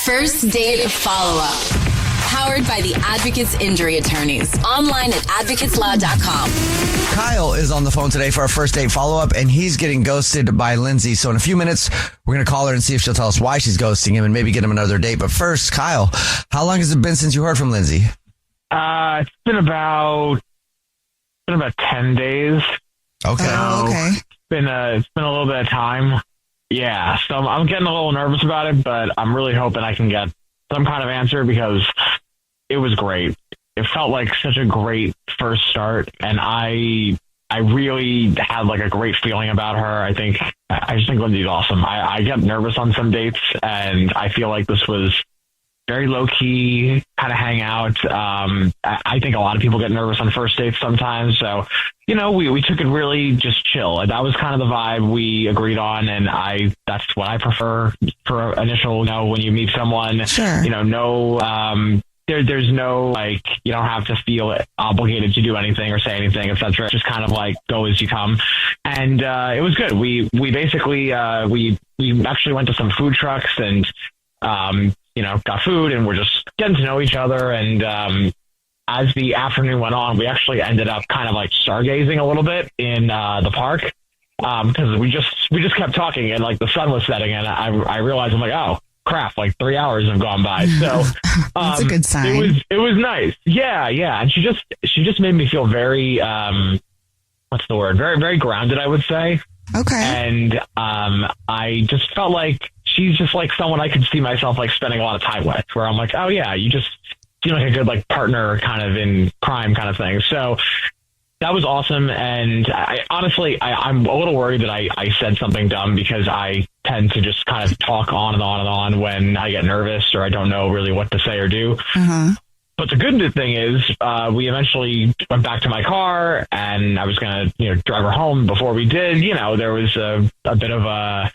First Date Follow-Up. Powered by the Advocates Injury Attorneys. Online at advocateslaw.com. Kyle is on the phone today for our first date follow-up, and he's getting ghosted by Lindsay. So in a few minutes, we're going to call her and see if she'll tell us why she's ghosting him and maybe get him another date. But first, Kyle, how long has it been since you heard from Lindsay? It's been about 10 days. Okay. It's been a little bit of time. Yeah, so I'm getting a little nervous about it, but I'm really hoping I can get some kind of answer because it was great. It felt like such a great first start, and I really had like a great feeling about her. I just think Lindsay's awesome. I get nervous on some dates, and I feel like this was very low key, kind of hang out. I think a lot of people get nervous on first dates sometimes. So, we took it really just chill. That was kind of the vibe we agreed on. And that's what I prefer for initial, when you meet someone, sure. There's no, you don't have to feel obligated to do anything or say anything, etc. Just kind of go as you come. And, it was good. We basically, we actually went to some food trucks and, got food, and we're just getting to know each other. And as the afternoon went on, we actually ended up kind of stargazing a little bit in the park because we just kept talking, and the sun was setting, and I realized I'm oh crap, 3 hours have gone by. So that's a good sign. It was nice. Yeah. And she just made me feel very what's the word? Very, very grounded, I would say. Okay. And I just felt like she's just someone I could see myself spending a lot of time with, where I'm oh yeah, you just seem like a good partner kind of in crime kind of thing. So that was awesome. And I'm a little worried that I said something dumb because I tend to just kind of talk on and on and on when I get nervous or I don't know really what to say or do. Uh-huh. But the good thing is we eventually went back to my car, and I was going to drive her home. Before we did, there was a bit of a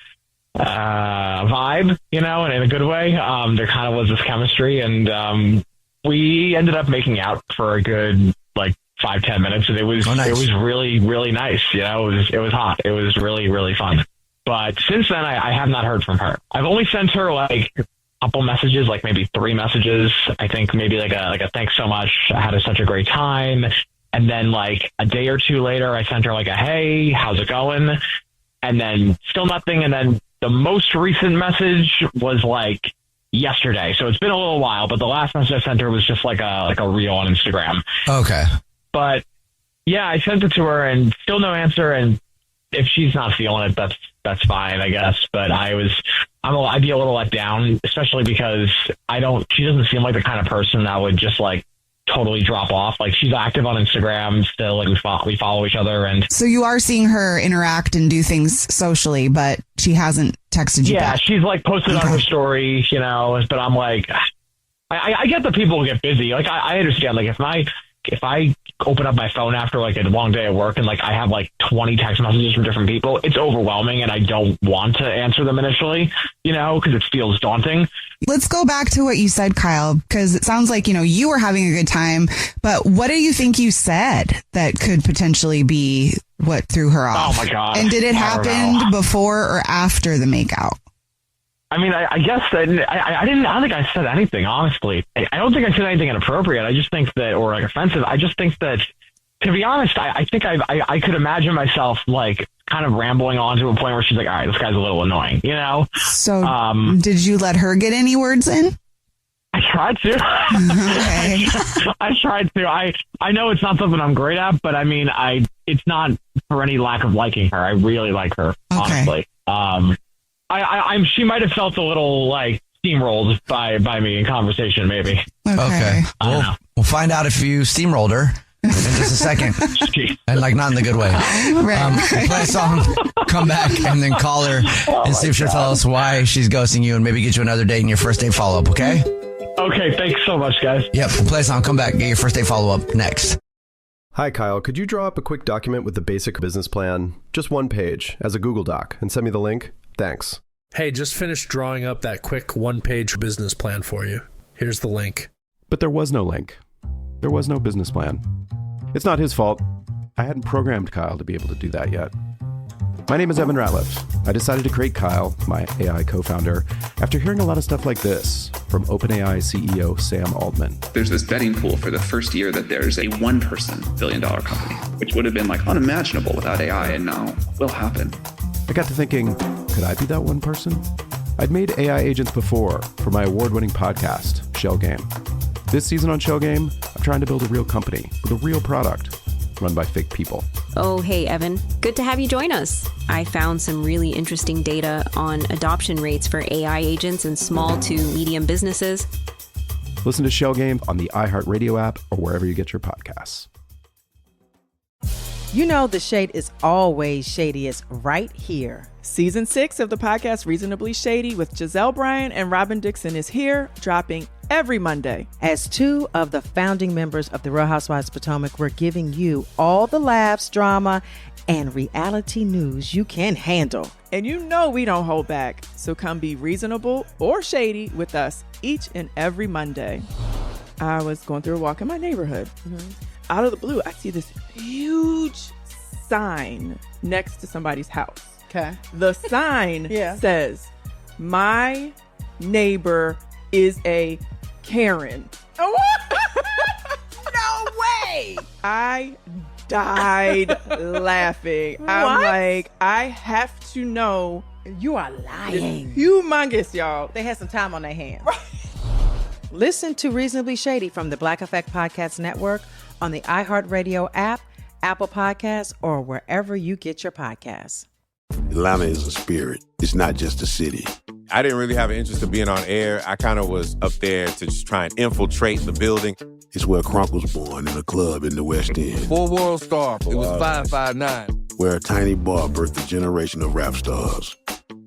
vibe, and in a good way. There kind of was this chemistry, and we ended up making out for a good 5-10 minutes, and it was It was really, really nice. It was hot. It was really, really fun. But since then, I have not heard from her. I've only sent her a couple messages, maybe 3 messages. I think maybe a thanks so much. I had such a great time. And then a day or two later, I sent her a hey, how's it going? And then still nothing. And then the most recent message was yesterday. So it's been a little while, but the last message I sent her was just a reel on Instagram. Okay. But yeah, I sent it to her and still no answer. And if she's not feeling it, that's fine, I guess. But I'd be a little let down, especially because she doesn't seem like the kind of person that would just totally drop off. She's active on Instagram still, we follow each other. And so you are seeing her interact and do things socially, but she hasn't texted you back. She's posted on her story, but I'm I get that people get busy. I understand, if I open up my phone after a long day at work and I have 20 text messages from different people, it's overwhelming and I don't want to answer them initially, because it feels daunting. Let's go back to what you said, Kyle, because it sounds like, you were having a good time, but what do you think you said that could potentially be what threw her off? Oh my God. And did it happen before or after the makeout? I mean, I guess that I don't think I said anything, honestly. I don't think I said anything inappropriate. I just think that, or offensive. I just think that, to be honest, I think I could imagine myself kind of rambling on to a point where she's all right, this guy's a little annoying, So did you let her get any words in? I tried to. Okay. I tried to. I know it's not something I'm great at, but I mean, it's not for any lack of liking her. I really like her, honestly. She might have felt a little steamrolled by me in conversation, maybe. Okay. We'll find out if you steamrolled her in just a second. And not in the good way. Right. We'll play a song, come back, and then call her and see if she'll tell us why she's ghosting you and maybe get you another date in your first date follow-up, okay? Okay, thanks so much, guys. Yep, we'll play a song, come back, get your first date follow-up next. Hi, Kyle. Could you draw up a quick document with the basic business plan, just one page, as a Google Doc, and send me the link? Thanks. Hey, just finished drawing up that quick one-page business plan for you. Here's the link. But there was no link. There was no business plan. It's not his fault. I hadn't programmed Kyle to be able to do that yet. My name is Evan Ratliff. I decided to create Kyle, my AI co-founder, after hearing a lot of stuff like this from OpenAI CEO Sam Altman. There's this betting pool for the first year that there's a one-person billion-dollar company, which would have been like unimaginable without AI, and now will happen. I got to thinking, could I be that one person? I'd made AI agents before for my award-winning podcast, Shell Game. This season on Shell Game, I'm trying to build a real company with a real product run by fake people. Oh, hey, Evan. Good to have you join us. I found some really interesting data on adoption rates for AI agents in small to medium businesses. Listen to Shell Game on the iHeartRadio app or wherever you get your podcasts. You know the shade is always shadiest right here. Season 6 of the podcast Reasonably Shady with Giselle Bryan and Robin Dixon is here, dropping every Monday. As two of the founding members of the Real Housewives of Potomac, we're giving you all the laughs, drama, and reality news you can handle. And you know we don't hold back, so come be reasonable or shady with us each and every Monday. I was going through a walk in my neighborhood. Out of the blue, I see this huge sign next to somebody's house. Okay. The sign says, "My neighbor is a Karen." No way! I died laughing. I'm like, I have to know. You are lying. It's humongous, y'all. They had some time on their hands. Listen to Reasonably Shady from the Black Effect Podcast Network on the iHeartRadio app, Apple Podcasts, or wherever you get your podcasts. Atlanta is a spirit. It's not just a city. I didn't really have an interest in being on air. I kind of was up there to just try and infiltrate the building. It's where Crunk was born, in a club in the West End. Full World Star. It was 559. Where a tiny bar birthed a generation of rap stars.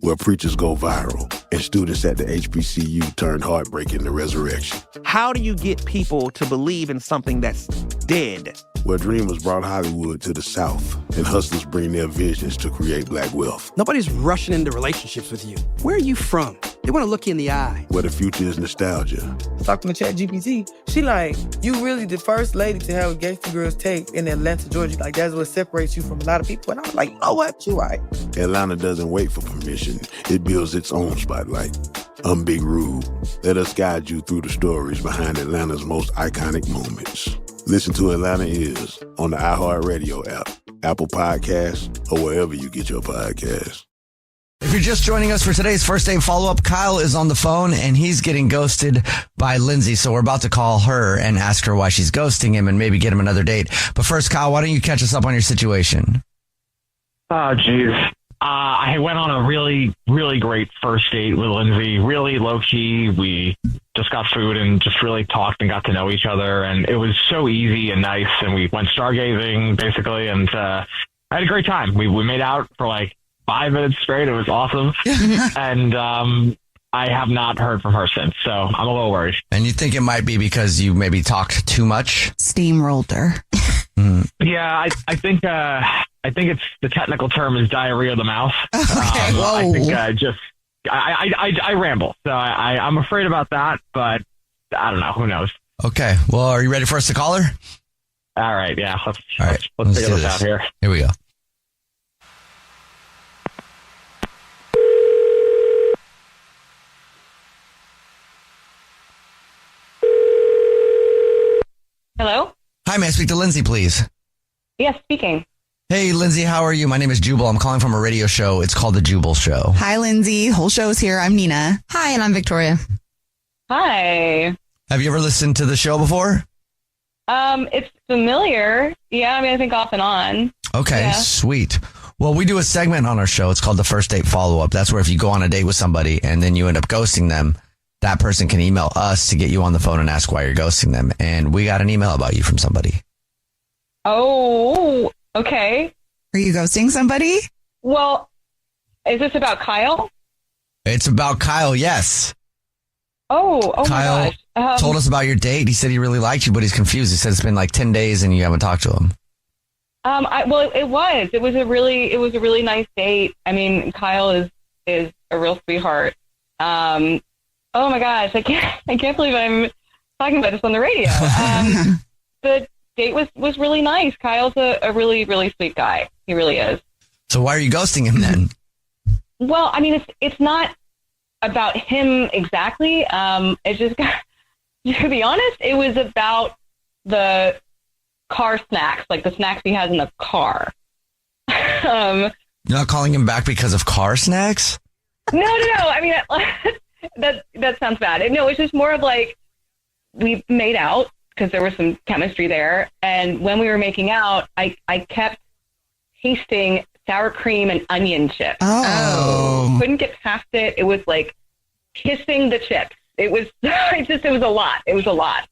Where preachers go viral and students at the HBCU turned heartbreak into resurrection. How do you get people to believe in something that's dead? Where dreamers brought Hollywood to the South and hustlers bring their visions to create black wealth. Nobody's rushing into relationships with you. Where are you from? They want to look you in the eye. Where the future is nostalgia. Talking to ChatGPT, she like, you really the first lady to have a Gangsta Girls tape in Atlanta, Georgia. Like, that's what separates you from a lot of people. And I was like, you know what? You're right. Atlanta doesn't wait for permission. It builds its own spotlight. I'm Big Rude. Let us guide you through the stories behind Atlanta's most iconic moments. Listen to Atlanta Is on the iHeartRadio app, Apple Podcasts, or wherever you get your podcasts. If you're just joining us for today's first date follow-up, Kyle is on the phone and he's getting ghosted by Lindsay. So we're about to call her and ask her why she's ghosting him and maybe get him another date. But first, Kyle, why don't you catch us up on your situation? Oh, geez. I went on a really, really great first date with Lindsay, really low-key. We just got food and just really talked and got to know each other. And it was so easy and nice. And we went stargazing, basically. And I had a great time. We made out for like 5 minutes straight. It was awesome. And I have not heard from her since. So I'm a little worried. And you think it might be because you maybe talked too much? Steamrolled her. Yeah, I think it's the technical term is diarrhea of the mouth. Okay. I think I ramble, so I'm afraid about that, but I don't know. Who knows? Okay. Well, are you ready for us to call her? All right. Yeah. Let's Let's figure this out here. Here we go. Hello? Hi, may I speak to Lindsay, please? Yes, speaking. Hey, Lindsay, how are you? My name is Jubal. I'm calling from a radio show. It's called The Jubal Show. Hi, Lindsay. Whole show's here. I'm Nina. Hi, and I'm Victoria. Hi. Have you ever listened to the show before? It's familiar. Yeah, I mean, I think off and on. Okay, yeah. Sweet. Well, we do a segment on our show. It's called the First Date Follow-Up. That's where if you go on a date with somebody and then you end up ghosting them, that person can email us to get you on the phone and ask why you're ghosting them. And we got an email about you from somebody. Oh, okay. Are you ghosting somebody? Well, is this about Kyle? It's about Kyle, yes. Oh Kyle my gosh. Told us about your date. He said he really liked you, but he's confused. He said it's been like 10 days and you haven't talked to him. It was a really nice date. I mean, Kyle is a real sweetheart. Oh my gosh, I can't believe I'm talking about this on the radio. The date was really nice. Kyle's a really, really sweet guy. He really is. So why are you ghosting him then? Well, I mean, it's not about him exactly. It's just, to be honest, it was about the car snacks, like the snacks he has in the car. You're not calling him back because of car snacks? No. I mean, that sounds bad. No, it's just more of like we made out because there was some chemistry there. And when we were making out, I kept tasting sour cream and onion chips. Oh. Couldn't get past it. It was like kissing the chips. It was it was a lot. It was a lot.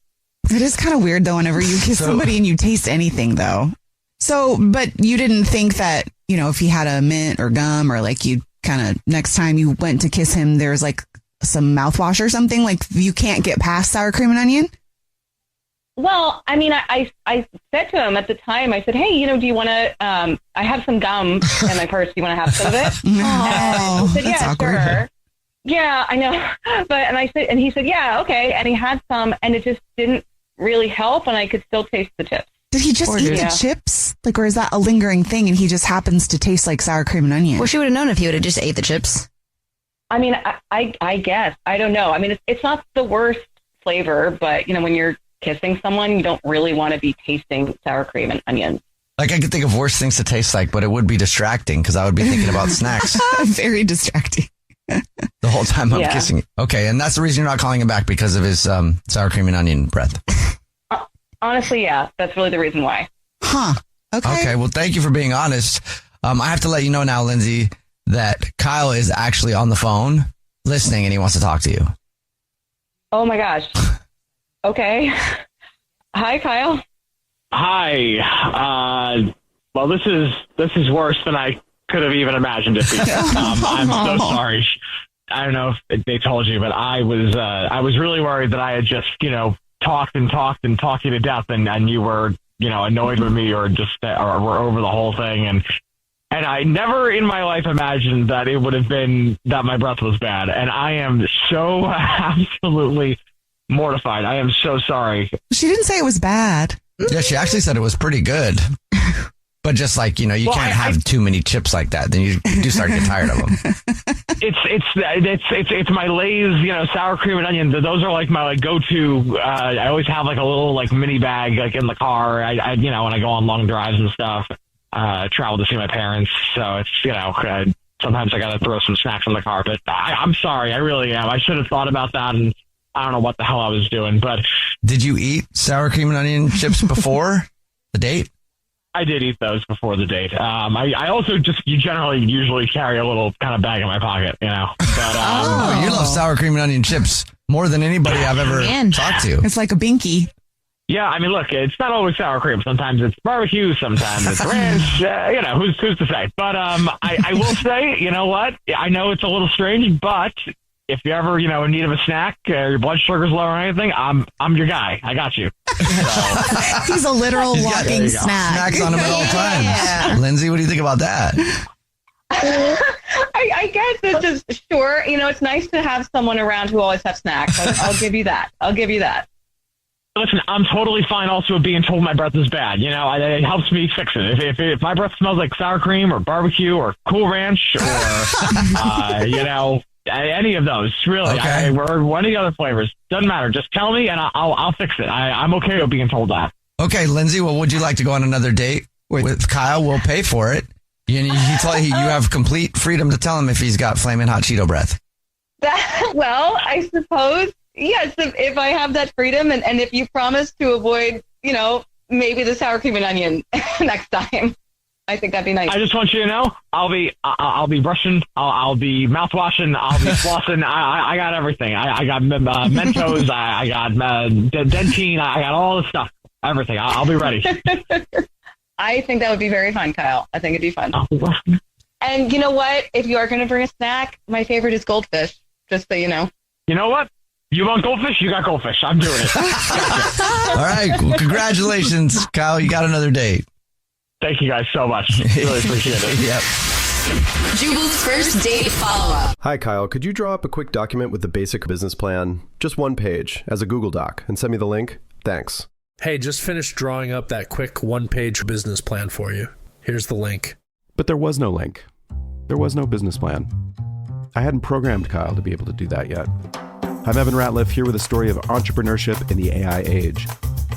It is kind of weird though whenever you kiss somebody and you taste anything though. So, but you didn't think that, you know, if he had a mint or gum or like you kind of next time you went to kiss him, there's like some mouthwash or something, like you can't get past sour cream and onion? Well, I mean, I said to him at the time, I said, hey, you know, do you want to, I have some gum in my purse. Do you want to have some of it? Oh, I said, that's yeah, awkward. sure. Yeah, I know. And he said, yeah, okay. And he had some and it just didn't really help. And I could still taste the chips. Did he just eat the chips? Like, or is that a lingering thing and he just happens to taste like sour cream and onion? Well, she would have known if he would have just ate the chips. I mean, I guess. I don't know. I mean, it's not the worst flavor, but, you know, when you're kissing someone, you don't really want to be tasting sour cream and onions. Like, I could think of worse things to taste like, but it would be distracting because I would be thinking about snacks. Very distracting. The whole time I'm kissing. Okay, and that's the reason you're not calling him back, because of his sour cream and onion breath. Honestly, yeah, that's really the reason why. Huh. Okay, well, thank you for being honest. I have to let you know now, Lindsay, that Kyle is actually on the phone listening and he wants to talk to you. Oh my gosh. Okay. Hi, Kyle. Hi. Well, this is worse than I could have even imagined it. I'm so sorry. I don't know if they told you, but I was really worried that I had just, you know, talked you to death, and you were, you know, annoyed with me or just or were over the whole thing, and I never in my life imagined that it would have been that my breath was bad, and I am so absolutely mortified. I am so sorry. She didn't say it was bad. Yeah, she actually said it was pretty good. But just like, you know, you can't have too many chips like that. Then you do start to get tired of them. It's my Lay's, you know, sour cream and onion. Those are like my go-to. I always have like a little like mini bag like in the car. I you know, when I go on long drives and stuff, travel to see my parents. So it's, you know, sometimes I got to throw some snacks in the car. But I'm sorry, I really am. I should have thought about that, and I don't know what the hell I was doing. But did you eat sour cream and onion chips before the date? I did eat those before the date. I also usually carry a little kind of bag in my pocket, you know. But, you love sour cream and onion chips more than anybody I've ever talked to. It's like a binky. Yeah, I mean, look, it's not always sour cream. Sometimes it's barbecue. Sometimes it's ranch. You know, who's to say? But I will say, you know what? I know it's a little strange, but if you're ever, you know, in need of a snack, your blood sugar's low or anything, I'm your guy. I got you. So, he's a literal walking snack. Snacks on him at all times. Lindsay, what do you think about that? I guess it's just sure. You know, it's nice to have someone around who always have snacks. I'll give you that. Listen, I'm totally fine also with being told my breath is bad. You know, it helps me fix it. If my breath smells like sour cream or barbecue or Cool Ranch or, you know, any of those, really, okay. Or any other flavors, doesn't matter. Just tell me and I'll fix it. I'm okay with being told that. Okay, Lindsay, well, would you like to go on another date with Kyle? We'll pay for it. You have complete freedom to tell him if he's got flaming hot Cheeto breath. Well, I suppose, yes, if I have that freedom and if you promise to avoid, you know, maybe the sour cream and onion next time. I think that'd be nice. I just want you to know, I'll be brushing, I'll be mouthwashing, I'll be flossing. I got everything. I got Mentos, I got Dentine, I got all the stuff, everything. I'll be ready. I think that would be very fun, Kyle. I think it'd be fun. And you know what? If you are going to bring a snack, my favorite is goldfish, just so you know. You know what? You want goldfish? You got goldfish. I'm doing it. Gotcha. All right. Well, congratulations, Kyle. You got another date. Thank you guys so much. Really appreciate it. Yep. Jubal's first date follow-up. Hi, Kyle. Could you draw up a quick document with the basic business plan? Just one page as a Google Doc and send me the link? Thanks. Hey, just finished drawing up that quick one-page business plan for you. Here's the link. But there was no link. There was no business plan. I hadn't programmed Kyle to be able to do that yet. I'm Evan Ratliff, here with a story of entrepreneurship in the AI age.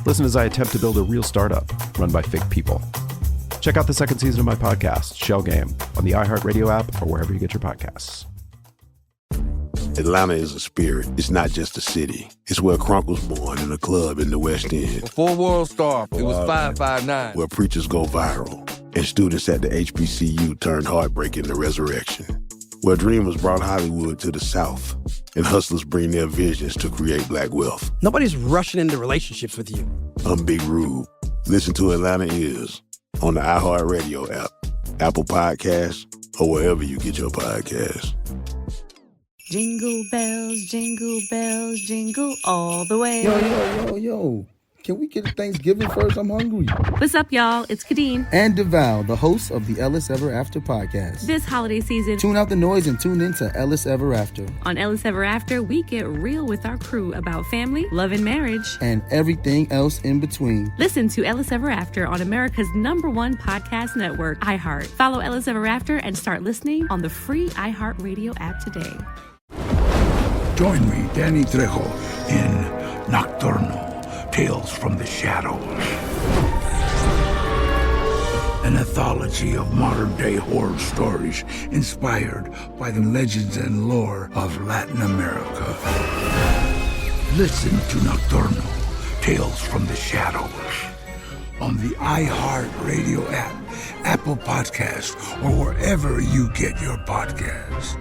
Listen as I attempt to build a real startup run by fake people. Check out the second season of my podcast, Shell Game, on the iHeartRadio app or wherever you get your podcasts. Atlanta is a spirit. It's not just a city. It's where Crunk was born in a club in the West End. Before World Star, it was 559. Where preachers go viral and students at the HBCU turned heartbreak into resurrection. Where dreamers brought Hollywood to the South and hustlers bring their visions to create black wealth. Nobody's rushing into relationships with you. I'm Big Rube. Listen to Atlanta Is on the iHeartRadio app, Apple Podcasts, or wherever you get your podcasts. Jingle bells, jingle all the way. Yo. Can we get a Thanksgiving first? I'm hungry. What's up, y'all? It's Kadeem. And DeVal, the host of the Ellis Ever After podcast. This holiday season, tune out the noise and tune in to Ellis Ever After. On Ellis Ever After, we get real with our crew about family, love, and marriage. And everything else in between. Listen to Ellis Ever After on America's #1 podcast network, iHeart. Follow Ellis Ever After and start listening on the free iHeartRadio app today. Join me, Danny Trejo, in Nocturnal. Tales from the Shadows. An anthology of modern-day horror stories inspired by the legends and lore of Latin America. Listen to Nocturnal Tales from the Shadows on the iHeartRadio app, Apple Podcasts, or wherever you get your podcasts.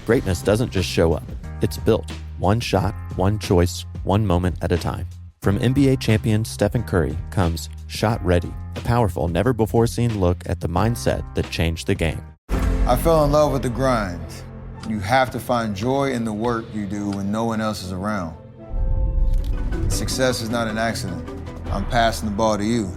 Greatness doesn't just show up. It's built. One shot, one choice, one moment at a time. From NBA champion Stephen Curry comes Shot Ready, a powerful, never-before-seen look at the mindset that changed the game. I fell in love with the grind. You have to find joy in the work you do when no one else is around. Success is not an accident. I'm passing the ball to you.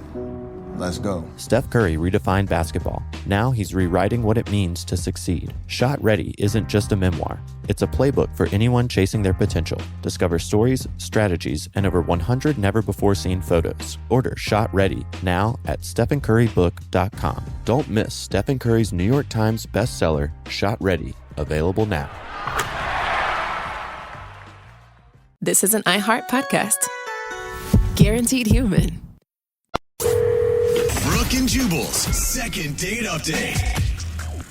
Let's go. Steph Curry redefined basketball. Now he's rewriting what it means to succeed. Shot Ready isn't just a memoir. It's a playbook for anyone chasing their potential. Discover stories, strategies, and over 100 never-before-seen photos. Order Shot Ready now at StephenCurryBook.com. Don't miss Stephen Curry's New York Times bestseller, Shot Ready, available now. This is an iHeart podcast. Guaranteed human. Brooke and Jubal's second date update.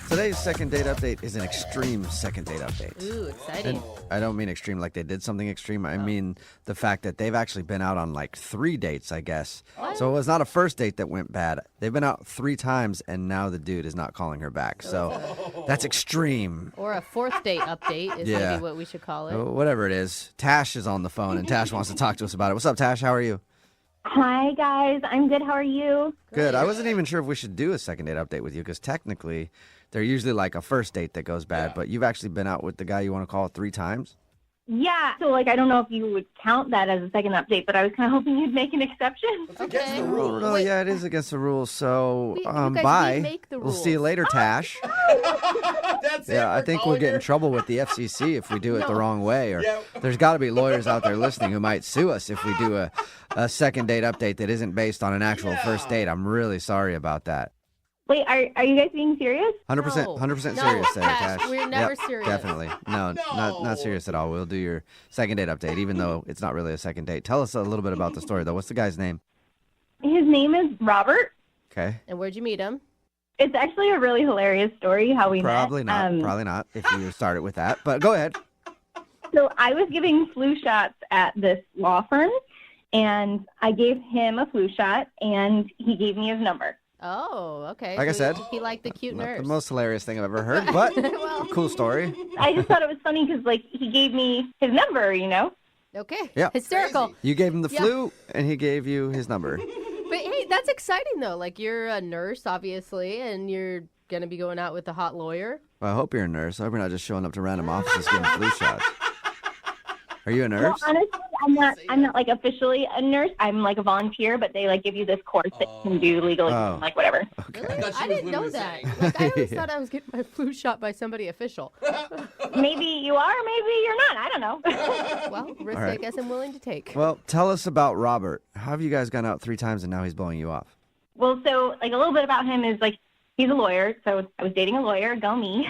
Today's second date update is an extreme second date update. Ooh, exciting. And I don't mean extreme like they did something extreme. I mean the fact that they've actually been out on like 3 dates, I guess. What? So it was not a first date that went bad. They've been out 3 times, and now the dude is not calling her back. So that's extreme. Or a fourth date update is maybe what we should call it. Whatever it is. Tash is on the phone, and Tash wants to talk to us about it. What's up, Tash? How are you? Hi, guys. I'm good. How are you? Good. I wasn't even sure if we should do a second date update with you because technically they're usually like a first date that goes bad, but you've actually been out with the guy you want to call 3 times? Yeah. So, I don't know if you would count that as a second update, but I was kind of hoping you'd make an exception. It's against the rules. No, yeah, it is against the rules. So, guys, bye. we make the We'll rules. see you later, Tash. I think we'll get in trouble with the FCC if we do it the wrong way. Or there's got to be lawyers out there listening who might sue us if we do a second date update that isn't based on an actual first date. I'm really sorry about that. Wait, are you guys being serious? 100% serious there, Tash. We're never serious. Definitely. No, not serious at all. We'll do your second date update, even though it's not really a second date. Tell us a little bit about the story, though. What's the guy's name? His name is Robert. Okay. And where'd you meet him? It's actually a really hilarious story how we Probably met. not. Probably not if you started with that. But go ahead. So I was giving flu shots at this law firm, and I gave him a flu shot, and he gave me his number. Oh, okay. Like I said, he liked the cute not nurse. the most hilarious thing I've ever heard, but cool story. I just thought it was funny because, he gave me his number, Okay. Yeah. Hysterical. Crazy. You gave him the flu, and he gave you his number. But hey, that's exciting though. You're a nurse, obviously, and you're gonna be going out with a hot lawyer. Well, I hope you're a nurse. I hope you're not just showing up to random offices getting flu shots. Are you a nurse? Well, honestly, I'm not officially a nurse. I'm a volunteer, but they give you this course that you can do legally, whatever. Okay. I didn't know that. I always thought I was getting my flu shot by somebody official. Maybe you are, maybe you're not. I don't know. Well, risk All right. I guess I'm willing to take. Well, tell us about Robert. How have you guys gone out 3 times and now he's blowing you off? Well, so like a little bit about him is like he's a lawyer, so I was dating a lawyer, go me.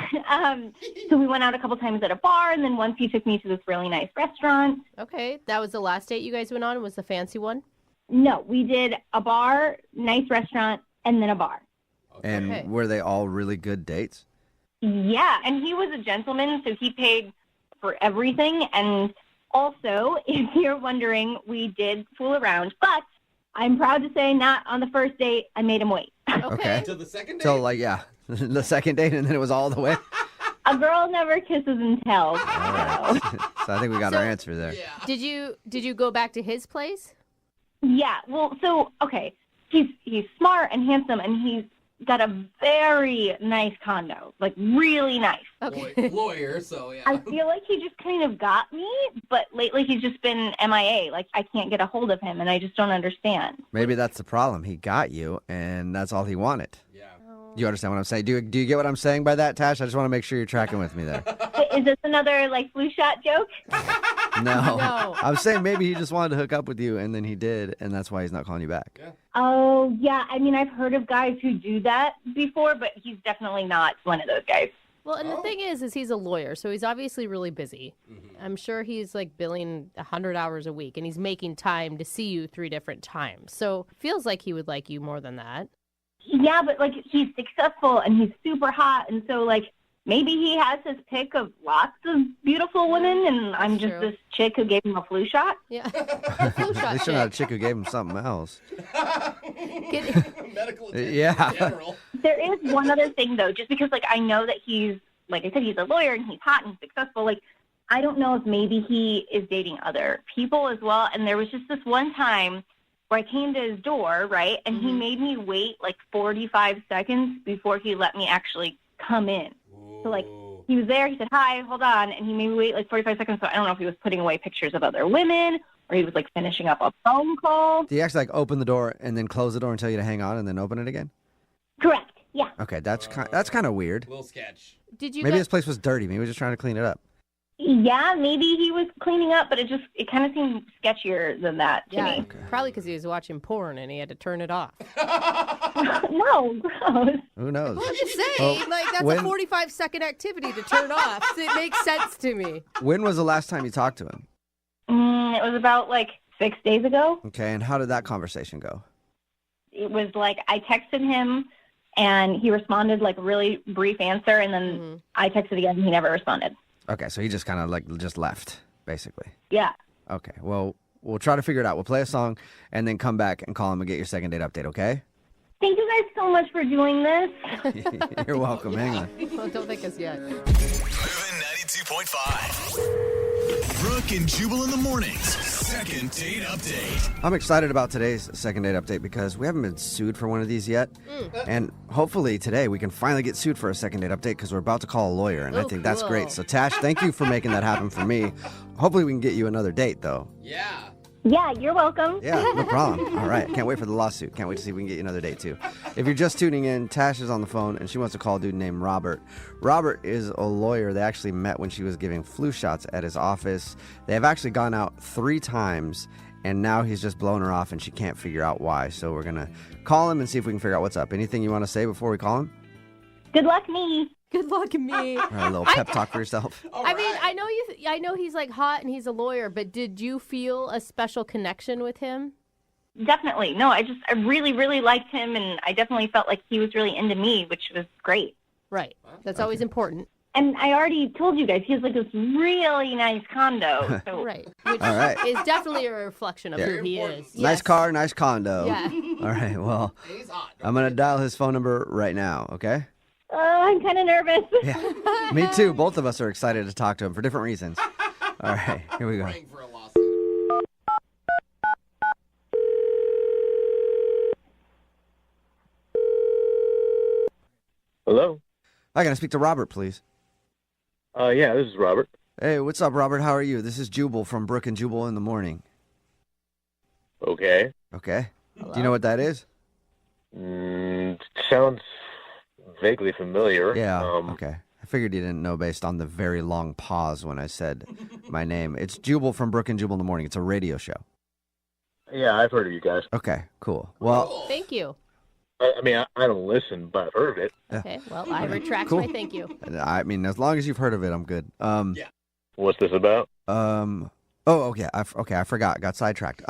So we went out a couple times at a bar, and then once he took me to this really nice restaurant. Okay, that was the last date you guys went on, was the fancy one? No, we did a bar, nice restaurant, and then a bar. And were they all really good dates? Yeah, and he was a gentleman, so he paid for everything. And also, if you're wondering, we did fool around, but I'm proud to say not on the first date. I made him wait. Okay. Until the second date? So, like, yeah, the second date, and then it was all the way? A girl never kisses and tells. All right. So I think we got our answer there. Did you go back to his place? Yeah, well, so, okay, he's smart and handsome, and he's got a very nice condo, like really nice. Okay. Lawyer, so yeah. I feel like he just kind of got me, but lately he's just been MIA. Like, I can't get a hold of him, and I just don't understand. Maybe that's the problem. He got you, and that's all he wanted. Yeah. Do you understand what I'm saying? Do you get what I'm saying by that, Tash? I just want to make sure you're tracking with me there. Is this another, like, flu shot joke? No. I'm saying maybe he just wanted to hook up with you, and then he did, and that's why he's not calling you back. Yeah. Oh, yeah. I mean, I've heard of guys who do that before, but he's definitely not one of those guys. Well, and the thing is he's a lawyer, so he's obviously really busy. Mm-hmm. I'm sure he's like billing 100 hours a week, and he's making time to see you 3 different times. So feels like he would like you more than that. Yeah, but, like, he's successful, and he's super hot, and so, like, maybe he has his pick of lots of beautiful women, and I'm just this chick who gave him a flu shot. Yeah. Flu shot. They should have a chick who gave him something else. Medical attention Yeah. in general. There is one other thing, though, just because, like, I know that he's, like I said, he's a lawyer, and he's hot and successful. Like, I don't know if maybe he is dating other people as well, and there was just this one time where I came to his door, right, and he made me wait, like, 45 seconds before he let me actually come in. So, like, he was there, he said, hi, hold on, and he made me wait, like, 45 seconds, so I don't know if he was putting away pictures of other women or he was, like, finishing up a phone call. Do you actually, like, open the door and then close the door and tell you to hang on and then open it again? Correct, yeah. Okay, that's kind of weird. Little sketch. Did you Maybe guys- this place was dirty. Maybe he was just trying to clean it up. Yeah, maybe he was cleaning up, but it kind of seemed sketchier than that to Yeah, me. probably because he was watching porn and he had to turn it off. No, gross. Who knows? I'm just saying, like, that's a 45-second activity to turn off. So it makes sense to me. When was the last time you talked to him? It was about, like, 6 days ago. Okay, and how did that conversation go? It was like I texted him, and he responded, like, a really brief answer, and then I texted again, and he never responded. Okay, so he just kind of, like, just left, basically. Yeah. Okay, well, we'll try to figure it out. We'll play a song and then come back and call him and get your second date update, okay? Thank you guys so much for doing this. You're welcome. Hang on. Well, don't think us yet. Moving 92.5. Brooke and Jubal in the mornings. Second date update. I'm excited about today's second date update because we haven't been sued for one of these yet. And hopefully today we can finally get sued for a second date update because we're about to call a lawyer. And I think that's great. So, Tash, thank you for making that happen for me. Hopefully we can get you another date, though. Yeah. Yeah, you're welcome. Yeah, no problem. All right. Can't wait for the lawsuit. Can't wait to see if we can get you another date, too. If you're just tuning in, Tash is on the phone, and she wants to call a dude named Robert. Robert is a lawyer. They actually met when she was giving flu shots at his office. They have actually gone out 3 times, and now he's just blowing her off, and she can't figure out why. So we're going to call him and see if we can figure out what's up. Anything you want to say before we call him? Good luck, me. Good luck, me. All right, a little pep talk for yourself. I mean, I know he's like hot and he's a lawyer, but did you feel a special connection with him? Definitely. No, I really, really liked him, and I definitely felt like he was really into me, which was great. Right. That's always important. And I already told you guys, he has like this really nice condo. So. Right. Which All right. is definitely a reflection of who he is. Nice car, nice condo. Yeah. All right, well, I'm going to dial his phone number right now, okay? I'm kind of nervous. Yeah, me too. Both of us are excited to talk to him for different reasons. All right, here we go. Hello? I got to speak to Robert, please. Yeah, this is Robert. Hey, what's up, Robert? How are you? This is Jubal from Brooke and Jubal in the morning. Okay. Okay. Do you know what that is? Sounds vaguely familiar. Yeah, okay. I figured you didn't know based on the very long pause when I said my name. It's Jubal from Brooke and Jubal in the morning. It's a radio show. Yeah, I've heard of you guys. Okay, cool. Well, Thank you. I mean, I don't listen, but I've heard of it. Okay, well, I retract Cool. my thank you. I mean, as long as you've heard of it, I'm good. Yeah. What's this about? Oh, okay. I forgot. Got sidetracked.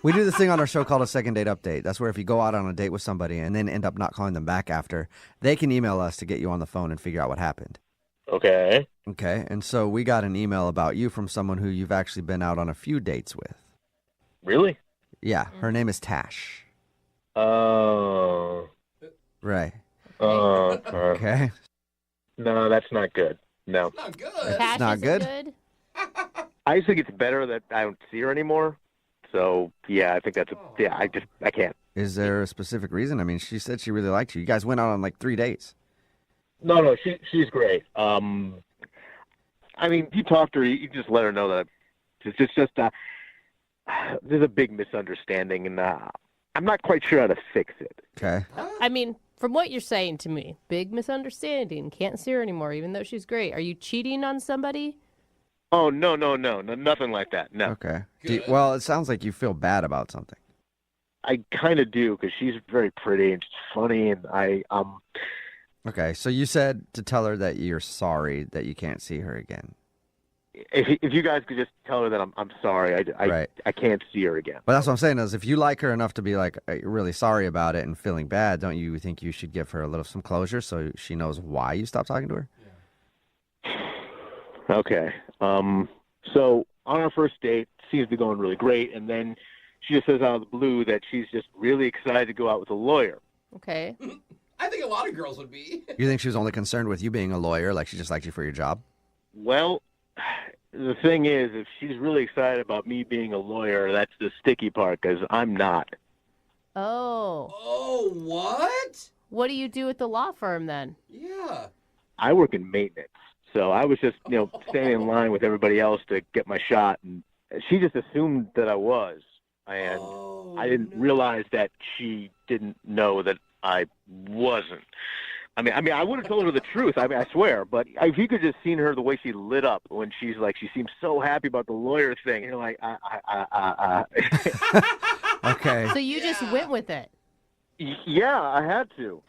We do this thing on our show called a second date update. That's where if you go out on a date with somebody and then end up not calling them back after, they can email us to get you on the phone and figure out what happened. Okay. Okay. And so we got an email about you from someone who you've actually been out on a few dates with. Really? Yeah. Her name is Tash. Oh. Right. Okay. No, that's not good. No. Tash It's not isn't good? I just think it's better that I don't see her anymore. So, yeah, I think that's I can't. Is there a specific reason? I mean, she said she really liked you. You guys went out on like 3 dates. No, she's great. I mean, you talk to her, you just let her know that it's just there's a big misunderstanding, and I'm not quite sure how to fix it. Okay. I mean, from what you're saying to me, big misunderstanding. Can't see her anymore, even though she's great. Are you cheating on somebody? Oh, no, nothing like that. No. Okay. Well, it sounds like you feel bad about something. I kind of do, because she's very pretty and she's funny, and Okay, so you said to tell her that you're sorry that you can't see her again. If you guys could just tell her that I'm sorry, I can't see her again. Well, that's what I'm saying is if you like her enough to be like really sorry about it and feeling bad, don't you think you should give her some closure so she knows why you stopped talking to her? Okay. So on our first date, seems to be going really great, and then she just says out of the blue that she's just really excited to go out with a lawyer. Okay. I think a lot of girls would be. You think she was only concerned with you being a lawyer, like she just liked you for your job? Well, the thing is, if she's really excited about me being a lawyer, that's the sticky part, because I'm not. Oh. Oh, what? What do you do at the law firm then? Yeah. I work in maintenance, so I was just, standing in line with everybody else to get my shot, and she just assumed that I was, and I didn't realize that she didn't know that I wasn't. I mean, I would have told her the truth. I mean, I swear. But if you could just seen her, the way she lit up when she's like, she seems so happy about the lawyer thing. You're like, Okay. So you just went with it. Yeah, I had to.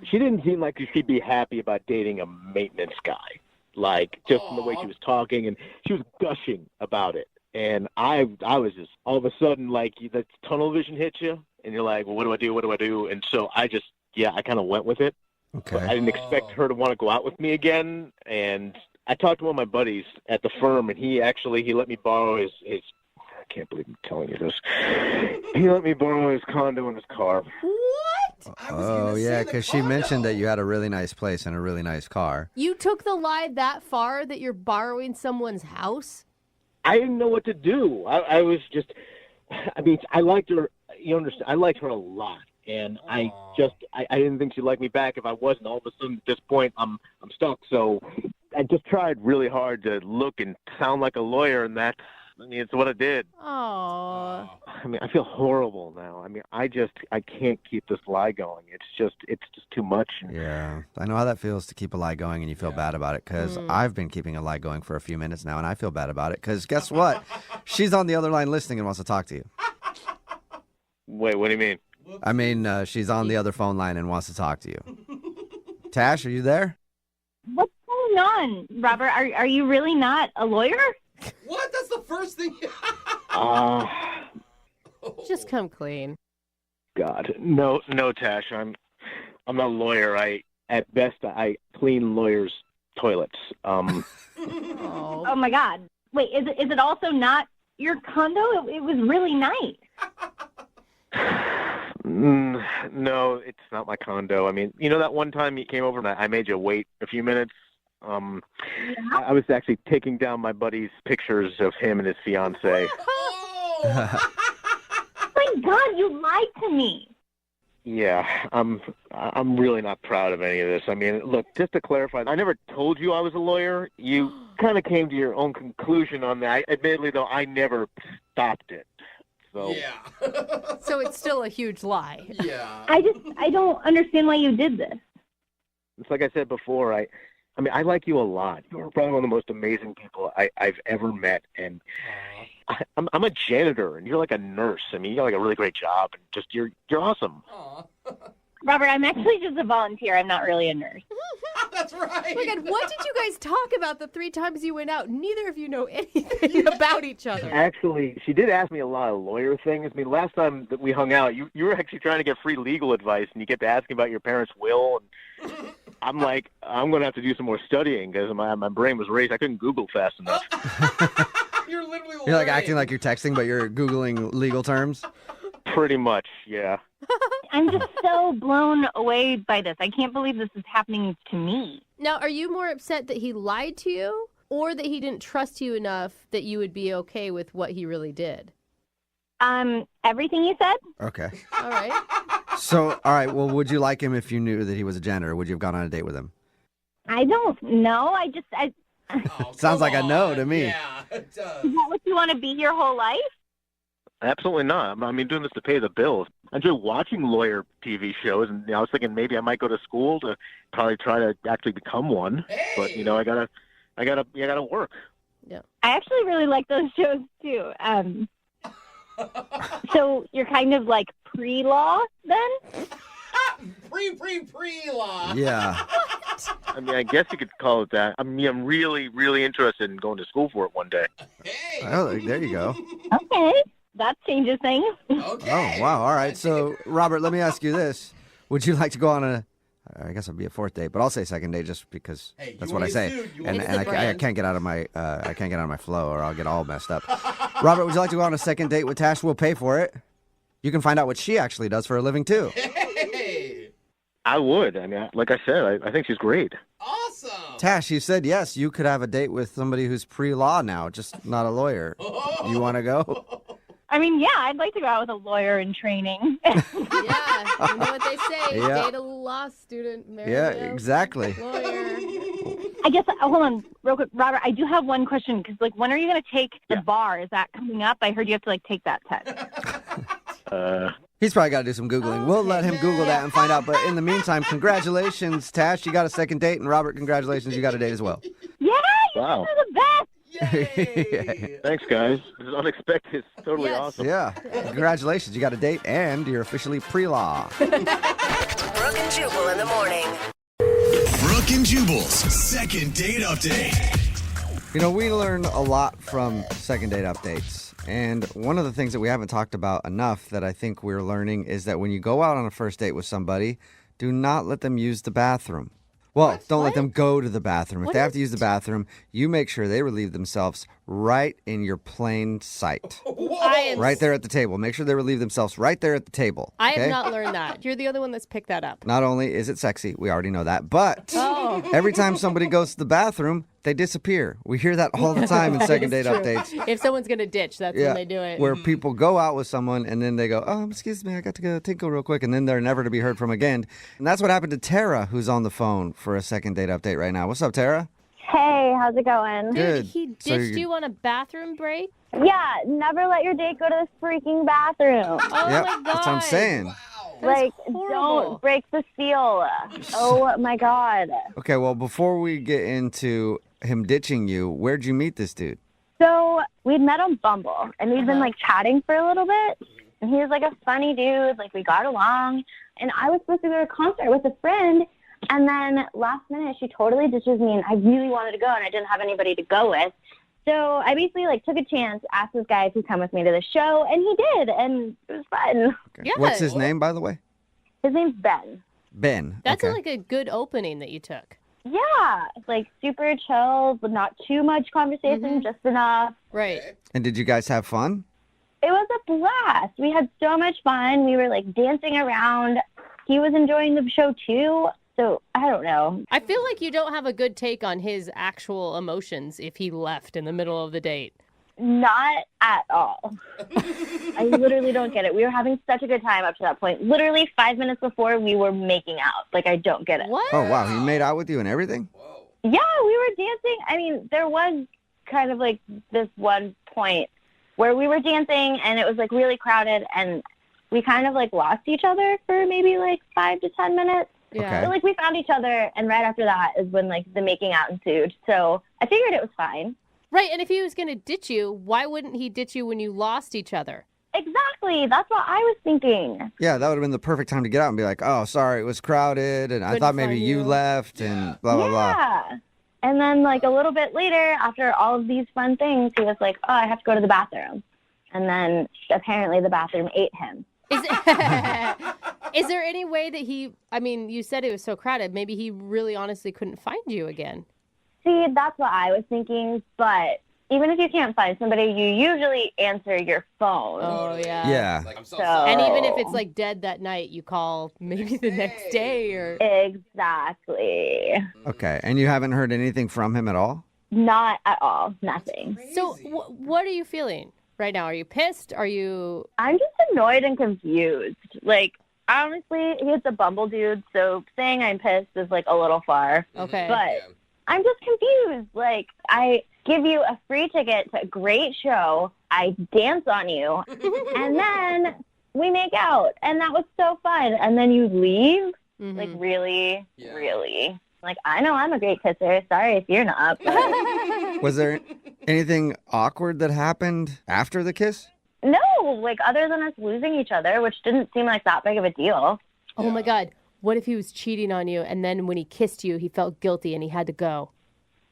She didn't seem like she'd be happy about dating a maintenance guy. Like, just from the way she was talking, and she was gushing about it. And I was just, all of a sudden, like, that tunnel vision hits you, and you're like, well, what do I do? What do I do? And so I kind of went with it. Okay. But I didn't expect her to want to go out with me again. And I talked to one of my buddies at the firm, and he let me borrow his I can't believe I'm telling you this. He let me borrow his condo and his car. What? Oh, yeah, because she mentioned that you had a really nice place and a really nice car. You took the lie that far that you're borrowing someone's house? I didn't know what to do. I was just, I mean, I liked her. You understand? I liked her a lot. And I didn't think she'd like me back if I wasn't. All of a sudden, at this point, I'm stuck. So I just tried really hard to look and sound like a lawyer, and it's what I did. Oh. I mean, I feel horrible now. I mean, I can't keep this lie going. It's just too much. Yeah, I know how that feels to keep a lie going and you feel bad about it, because I've been keeping a lie going for a few minutes now, and I feel bad about it because guess what? She's on the other line listening and wants to talk to you. Wait, what do you mean? I mean, she's on the other phone line and wants to talk to you. Tash, are you there? What's going on, Robert? Are you really not a lawyer? What? That's the first thing. Just come clean. God, no, Tash. I'm not a lawyer. At best, I clean lawyers' toilets. Oh my God! Wait, is it also not your condo? It was really nice. No, it's not my condo. I mean, that one time you came over and I made you wait a few minutes? I was actually taking down my buddy's pictures of him and his fiancée. My God, you lied to me. Yeah, I'm really not proud of any of this. I mean, look, just to clarify, I never told you I was a lawyer. You kind of came to your own conclusion on that. Admittedly, though, I never stopped it. So. Yeah. So it's still a huge lie. Yeah. I don't understand why you did this. It's like I said before, I mean, I like you a lot. You're probably one of the most amazing people I've ever met, and I'm a janitor, and you're like a nurse. I mean, you got like a really great job, and just you're awesome. Robert, I'm actually just a volunteer. I'm not really a nurse. That's right. Oh my God, what did you guys talk about the 3 times you went out? Neither of you know anything about each other. Actually, she did ask me a lot of lawyer things. I mean, last time that we hung out, you were actually trying to get free legal advice, and you kept asking about your parents' will. And I'm like, I'm going to have to do some more studying because my brain was raised. I couldn't Google fast enough. You're literally You're like acting like you're texting, but you're Googling legal terms? Pretty much, yeah. I'm just so blown away by this. I can't believe this is happening to me. Now, are you more upset that he lied to you or that he didn't trust you enough that you would be okay with what he really did? Everything you said. Okay. All right. So, all right, well, would you like him if you knew that he was a janitor? Would you have gone on a date with him? I don't know. Sounds like a no to me. Yeah, it does. Is that what you want to be your whole life? Absolutely not. I mean, doing this to pay the bills. I enjoy watching lawyer TV shows, and I was thinking maybe I might go to school to probably try to actually become one. Hey. But I gotta work. Yeah. I actually really like those shows too. So you're kind of like pre-law then? Pre-law. Yeah. I mean, I guess you could call it that. I mean, I'm really, really interested in going to school for it one day. Hey. Oh, there you go. Okay. That changes things. Okay. Oh, wow. All right. So, Robert, let me ask you this. Would you like to go on I guess it'd be a 4th date, but I'll say 2nd date just because that's what I say. And I can't get out of my flow or I'll get all messed up. Robert, would you like to go on a 2nd date with Tash? We'll pay for it. You can find out what she actually does for a living too. Hey. I would. I mean, like I said, I think she's great. Awesome. Tash, you said yes. You could have a date with somebody who's pre-law now, just not a lawyer. You want to go? I mean, yeah, I'd like to go out with a lawyer in training. Yeah, you know what they say. Yeah. Date a law student, marry Yeah, a exactly. lawyer. I guess, hold on, real quick. Robert, I do have one question, because, when are you going to take the bar? Is that coming up? I heard you have to, take that test. He's probably got to do some Googling. We'll let him Google that and find out. But in the meantime, congratulations, Tash. You got a 2nd date. And Robert, congratulations. You got a date as well. Yeah, you Wow. guys are the best. Yay. Thanks, guys. This is unexpected. It's totally awesome. Yeah. Congratulations. You got a date and you're officially pre-law. Brooke and Jubal in the morning. Brooke and Jubal's 2nd date update. You know, we learn a lot from 2nd date updates. And one of the things that we haven't talked about enough that I think we're learning is that when you go out on a 1st date with somebody, do not let them use the bathroom. Well, don't let them go to the bathroom. If they have to use the bathroom, you make sure they relieve themselves right in your plain sight. Right there at the table. Make sure they relieve themselves right there at the table. I okay? have not learned that. You're the other one that's picked that up. Not only is it sexy, we already know that, but every time somebody goes to the bathroom, they disappear. We hear that all the time in 2nd date updates. If someone's going to ditch, that's when they do it. Where people go out with someone and then they go, excuse me, I got to go tinkle real quick. And then they're never to be heard from again. And that's what happened to Tara, who's on the phone for a 2nd date update right now. What's up, Tara? Hey, how's it going? Good. He ditched you on a bathroom break? Yeah, never let your date go to the freaking bathroom. Oh, my God. That's what I'm saying. Don't break the seal. Oh, my God. Okay, well, before we get into him ditching you, where'd you meet this dude? So we'd met on Bumble, and we'd been, chatting for a little bit. And he was, a funny dude. We got along. And I was supposed to go to a concert with a friend. And then last minute, she totally ditches me, and I really wanted to go, and I didn't have anybody to go with. So I basically, took a chance, asked this guy if he'd come with me to the show, and he did, and it was fun. Okay. Yeah. What's his name, by the way? His name's Ben. Ben. That's okay. a good opening that you took. Yeah, super chill, but not too much conversation, just enough. Right. And did you guys have fun? It was a blast. We had so much fun. We were, dancing around. He was enjoying the show, too. So, I don't know. I feel like you don't have a good take on his actual emotions if he left in the middle of the date. Not at all. I literally don't get it. We were having such a good time up to that point. Literally 5 minutes before, we were making out. I don't get it. What? Oh, wow. He made out with you and everything? Yeah, we were dancing. I mean, there was kind of this one point where we were dancing, and it was really crowded, and we kind of lost each other for maybe 5 to 10 minutes. Yeah. So, we found each other, and right after that is when, the making out ensued. So I figured it was fine. Right, and if he was going to ditch you, why wouldn't he ditch you when you lost each other? Exactly. That's what I was thinking. Yeah, that would have been the perfect time to get out and be like, oh, sorry, it was crowded, and I Couldn't thought maybe find you you. left, and blah, blah, blah. Yeah. And then, like, a little bit later, after all of these fun things, he was like, oh, I have to go to the bathroom. And then apparently the bathroom ate him. Is there any way that you said it was so crowded, maybe he really honestly couldn't find you again? See, that's what I was thinking. But even if you can't find somebody, you usually answer your phone. Oh, yeah. Yeah. Like, I'm so So- sorry. And even if it's like dead that night, you call maybe the next day or... Exactly. Okay, and you haven't heard anything from him at all? Not at all. Nothing. So what are you feeling right now? Are you pissed? Are you... I'm just annoyed and confused. Like, honestly, he's a Bumble dude, so saying I'm pissed is, like, a little far. Okay. But I'm just confused. Like, I give you a free ticket to a great show, I dance on you, and then we make out. And that was so fun. And then you leave? Mhm. Like, really? Really? Like, I know I'm a great kisser. Sorry if you're not. But Was there anything awkward that happened after the kiss? no, like, other than us losing each other, which didn't seem like that big of a deal. Oh, my God. What if he was cheating on you, and then when he kissed you, he felt guilty and he had to go?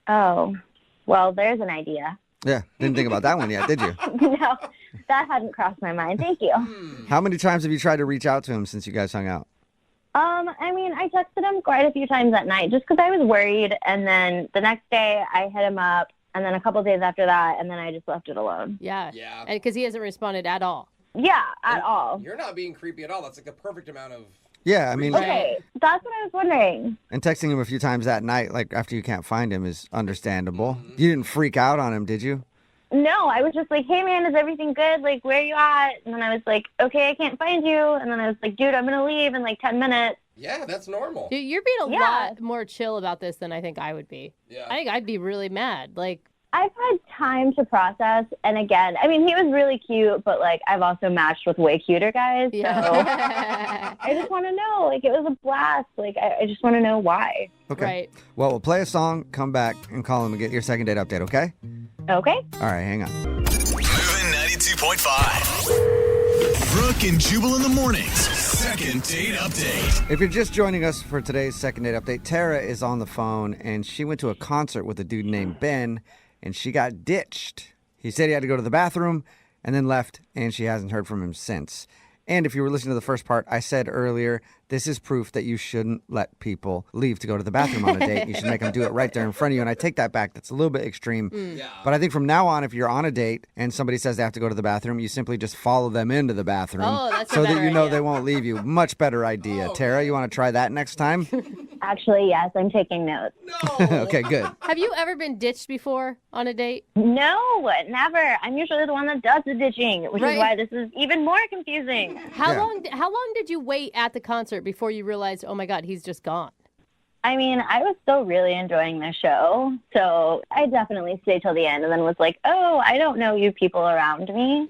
Oh, well, there's an idea. Yeah, didn't think about that one yet, did you? No, that hadn't crossed my mind. Thank you. How many times have you tried to reach out to him since you guys hung out? I mean, I texted him quite a few times that night just because I was worried. And then the next day I hit him up, and then a couple days after that, and then I just left it alone. Yeah. Yeah. And because he hasn't responded at all. Yeah, at all. You're not being creepy at all. That's like the perfect amount of... Yeah, I mean, Okay, that's what I was wondering. and texting him a few times that night, like after you can't find him, is understandable. You didn't freak out on him, did you? No, I was just like, hey, man, is everything good? Like, where are you at? And then I was like, okay, I can't find you. And then I was like, dude, I'm going to leave in like 10 minutes. Yeah, that's normal. Dude, you're being a Yeah. lot more chill about this than I think I would be. Yeah. I think I'd be really mad. Like, I've had time to process. And again, I mean, he was really cute, but like, I've also matched with way cuter guys. So yeah. I just want to know, like, it was a blast. Like, I just want to know why. Okay. Right. Well, we'll play a song, come back, and call him and get your second date update, okay? Okay. All right, hang on. Moving 92.5. Brooke and Jubal in the mornings. Second date update. If you're just joining us for today's second date update, Tara is on the phone, and she went to a concert with a dude named Ben, and she got ditched. He said he had to go to the bathroom and then left, and she hasn't heard from him since. And if you were listening to the first part, I said earlier, this is proof that you shouldn't let people leave to go to the bathroom on a date. You should make them do it right there in front of you. And I take that back. That's a little bit extreme. Yeah. But I think from now on, if you're on a date and somebody says they have to go to the bathroom, you simply just follow them into the bathroom Oh, that's a so that better you know idea. they won't leave you. Much better idea. Tara, you want to try that next time? Actually, yes, I'm taking notes. Okay, good. Have you ever been ditched before on a date? No, never. I'm usually the one that does the ditching, which Right. is why this is even more confusing. How Yeah. How long did you wait at the concert before you realized, oh my God, he's just gone? I mean, I was still really enjoying the show, so I definitely stayed till the end and then was like, oh, I don't know you people around me.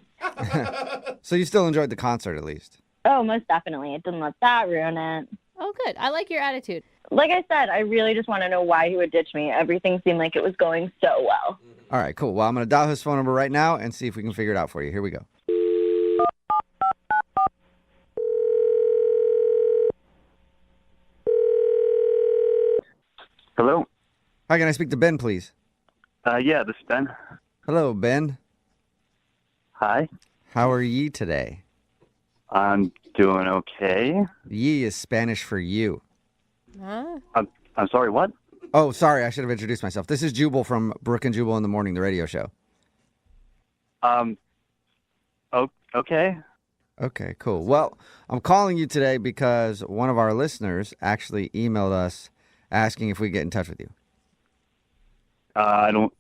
So you still enjoyed the concert at least? Oh, most definitely. It didn't let that ruin it. Oh, good. I like your attitude. Like I said, I really just want to know why he would ditch me. Everything seemed like it was going so well. All right, cool. Well, I'm going to dial his phone number right now and see if we can figure it out for you. Here we go. Hello. Hi, can I speak to Ben, please? Yeah, this is Ben. Hello, Ben. Hi. How are ye today? I'm doing okay. Ye is Spanish for you. Huh? I'm sorry, what? Oh, sorry. I should have introduced myself. This is Jubal from Brooke and Jubal in the Morning, the radio show. Okay. Okay, cool. Well, I'm calling you today because one of our listeners actually emailed us asking if we get in touch with you. I don't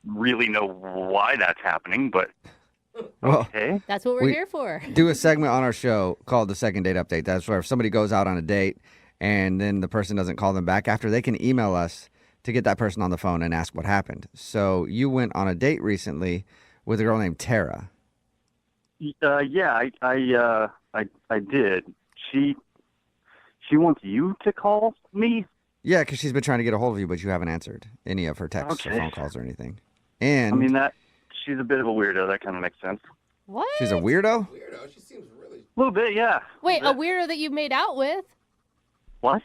really know why that's happening, but Well, okay. That's what we're We- here for. do a segment on our show called the Second Date Update. That's where if somebody goes out on a date and then the person doesn't call them back after, they can email us to get that person on the phone and ask what happened. So you went on a date recently with a girl named Tara. Yeah, I did. She wants you to call me? Yeah, because she's been trying to get a hold of you, but you haven't answered any of her texts or Okay. phone calls or anything. And I mean, she's a bit of a weirdo. That kind of makes sense. What? she's a weirdo? She seems really. A little bit, yeah. Wait, a weirdo that you made out with? What?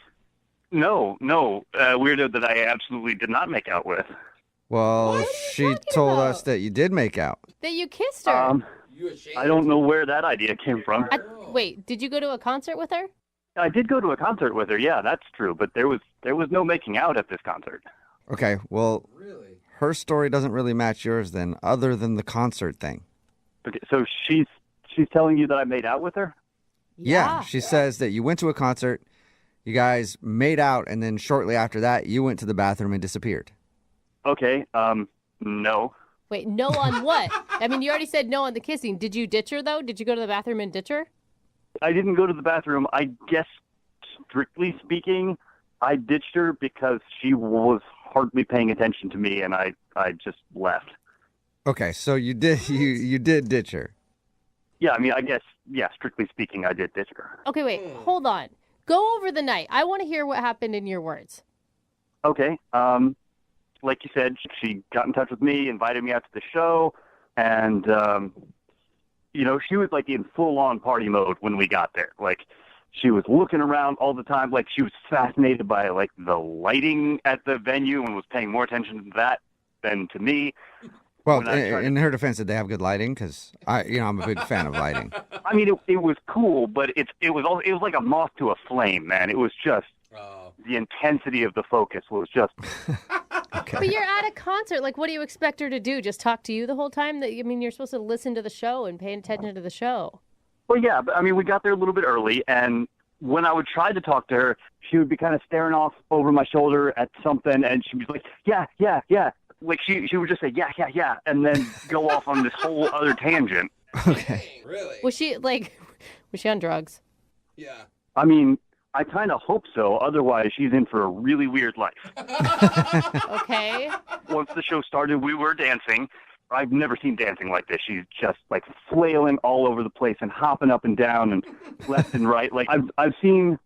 No. Weirdo that I absolutely did not make out with. Well, she told us that you did make out. That you kissed her? I don't know where that idea came from. Wait, did you go to a concert with her? I did go to a concert with her. Yeah, that's true. But there was no making out at this concert. Okay, well, her story doesn't really match yours then, other than the concert thing. Okay, so she's telling you that I made out with her? Yeah, she says that you went to a concert, you guys made out, and then shortly after that, you went to the bathroom and disappeared. Okay, no. Wait, no on what? I mean, you already said no on the kissing. Did you ditch her, though? Did you go to the bathroom and ditch her? I didn't go to the bathroom. I guess, strictly speaking, I ditched her because she was hardly paying attention to me, and I just left. Okay, so you did ditch her. Yeah, I mean, I guess, yeah, strictly speaking, I did ditch her. Okay, wait, hold on. Go over the night. I want to hear what happened in your words. Okay, like you said, she got in touch with me, invited me out to the show, and, she was, like, in full-on party mode when we got there. Like, she was looking around all the time. Like, she was fascinated by, like, the lighting at the venue and was paying more attention to that than to me. Well, in her defense, did they have good lighting? Because I'm a big fan of lighting. I mean, it was cool, but it was like a moth to a flame, man. It was just the intensity of the focus was just. Okay. But you're at a concert. Like, what do you expect her to do? Just talk to you the whole time? You're supposed to listen to the show and pay attention to the show. Well, yeah, but I mean, we got there a little bit early, and when I would try to talk to her, she would be kind of staring off over my shoulder at something, and she'd be like, yeah. Like, she would just say, yeah, and then go off on this whole other tangent. Okay. Really? Was she on drugs? Yeah. I mean, I kind of hope so. Otherwise, she's in for a really weird life. Okay. Once the show started, we were dancing. I've never seen dancing like this. She's just, like, flailing all over the place and hopping up and down and left and right. Like, I've seen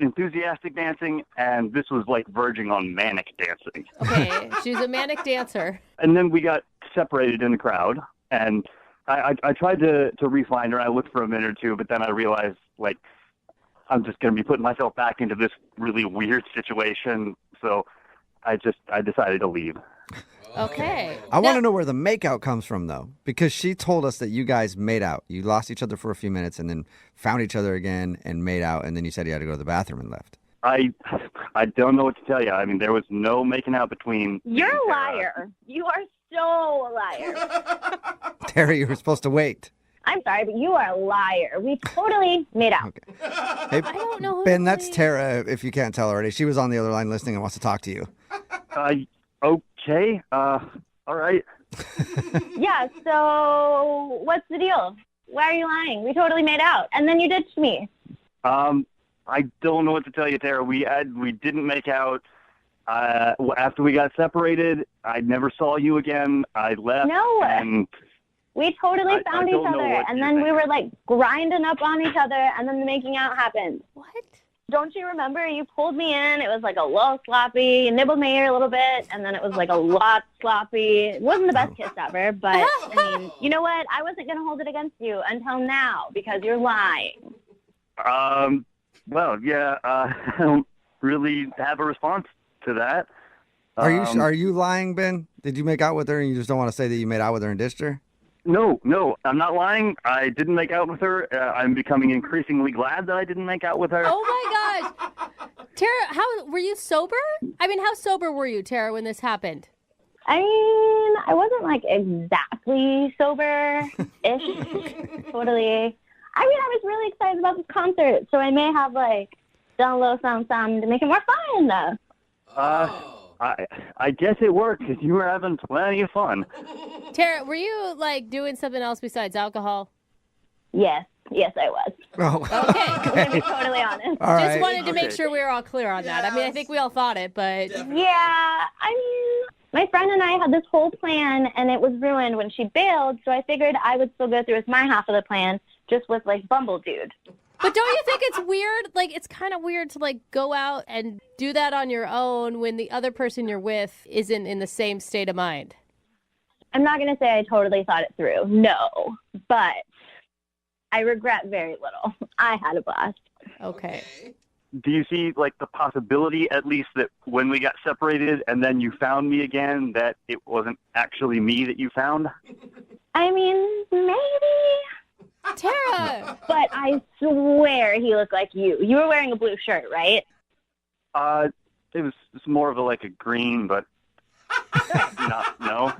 enthusiastic dancing, and this was, like, verging on manic dancing. Okay, she's a manic dancer. And then we got separated in the crowd, and I tried to re-find her. I looked for a minute or two, but then I realized, like, I'm just going to be putting myself back into this really weird situation, so I decided to leave. Okay. I want to know where the makeout comes from, though, because she told us that you guys made out. You lost each other for a few minutes and then found each other again and made out, and then you said you had to go to the bathroom and left. I don't know what to tell you. I mean, there was no making out between... You're a liar. You are so a liar. Terry, you were supposed to wait. I'm sorry, but you are a liar. We totally made out. Okay. Hey, I don't know who Ben, that's Tara, if you can't tell already. She was on the other line listening and wants to talk to you. Okay. All right. Yeah, so what's the deal? Why are you lying? We totally made out, and then you ditched me. I don't know what to tell you, Tara. We didn't make out. After we got separated, I never saw you again. I left. No. And we totally found each other, and then we were, like, grinding up on each other, and then the making out happened. What? Don't you remember? You pulled me in. It was, like, a little sloppy. You nibbled my ear a little bit, and then it was, like, a lot sloppy. It wasn't the best kiss ever, but, I mean, you know what? I wasn't going to hold it against you until now because you're lying. Well, yeah, I don't really have a response to that. Are you lying, Ben? Did you make out with her and you just don't want to say that you made out with her and ditched her? No, I'm not lying. I didn't make out with her. I'm becoming increasingly glad that I didn't make out with her. Oh my gosh. Tara, how were you sober? I mean, how sober were you, Tara, when this happened? I mean, I wasn't, like, exactly sober-ish. Totally. I mean, I was really excited about this concert, so I may have, like, done a little something to make it more fun. I guess it worked because you were having plenty of fun. Tara, were you, like, doing something else besides alcohol? Yes, I was. Oh. Okay. To be totally honest. All Just right. wanted to make sure we were all clear on that. I mean, I think we all thought it, but... Yeah, I mean, my friend and I had this whole plan, and it was ruined when she bailed, so I figured I would still go through with my half of the plan, just with, like, Bumble Dude. But don't you think it's weird? Like, it's kind of weird to, like, go out and do that on your own when the other person you're with isn't in the same state of mind. I'm not going to say I totally thought it through. No, but I regret very little. I had a blast. Okay. Do you see like the possibility, at least, that when we got separated and then you found me again, that it wasn't actually me that you found? I mean, maybe. Tara! But I swear he looked like you. You were wearing a blue shirt, right? It was more of a green, but no.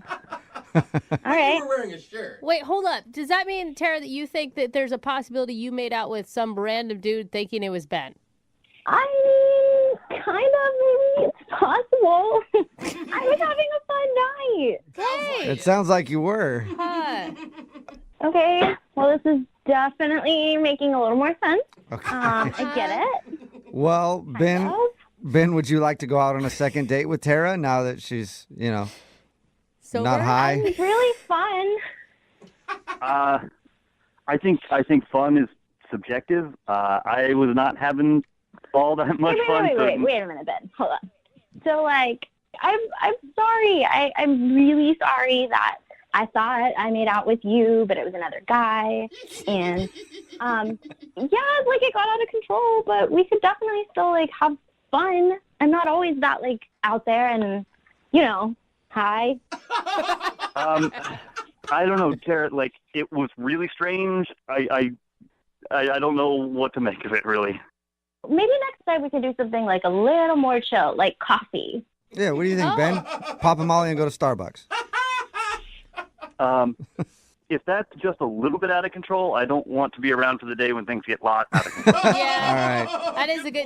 All right. You were wearing a shirt. Wait, hold up. Does that mean, Tara, that you think that there's a possibility you made out with some random dude thinking it was Ben? I kind of, maybe it's possible. I was having a fun night. Hey. It sounds like you were. Okay. Well, this is definitely making a little more sense. Okay. I get it. Well, Ben, would you like to go out on a second date with Tara now that she's, not high? It's really fun. I think fun is subjective. I was not having all that much fun. Wait a minute, Ben. Hold on. So, I'm sorry. I'm really sorry that I thought I made out with you, but it was another guy. And, it got out of control, but we could definitely still, have fun. I'm not always that, out there and, high. I don't know, Tara. It was really strange. I don't know what to make of it, really. Maybe next time we could do something a little more chill, like coffee. Yeah, what do you think, Ben? Pop a Molly and go to Starbucks. If that's just a little bit out of control, I don't want to be around for the day when things get a lot out of control. Yeah. All right.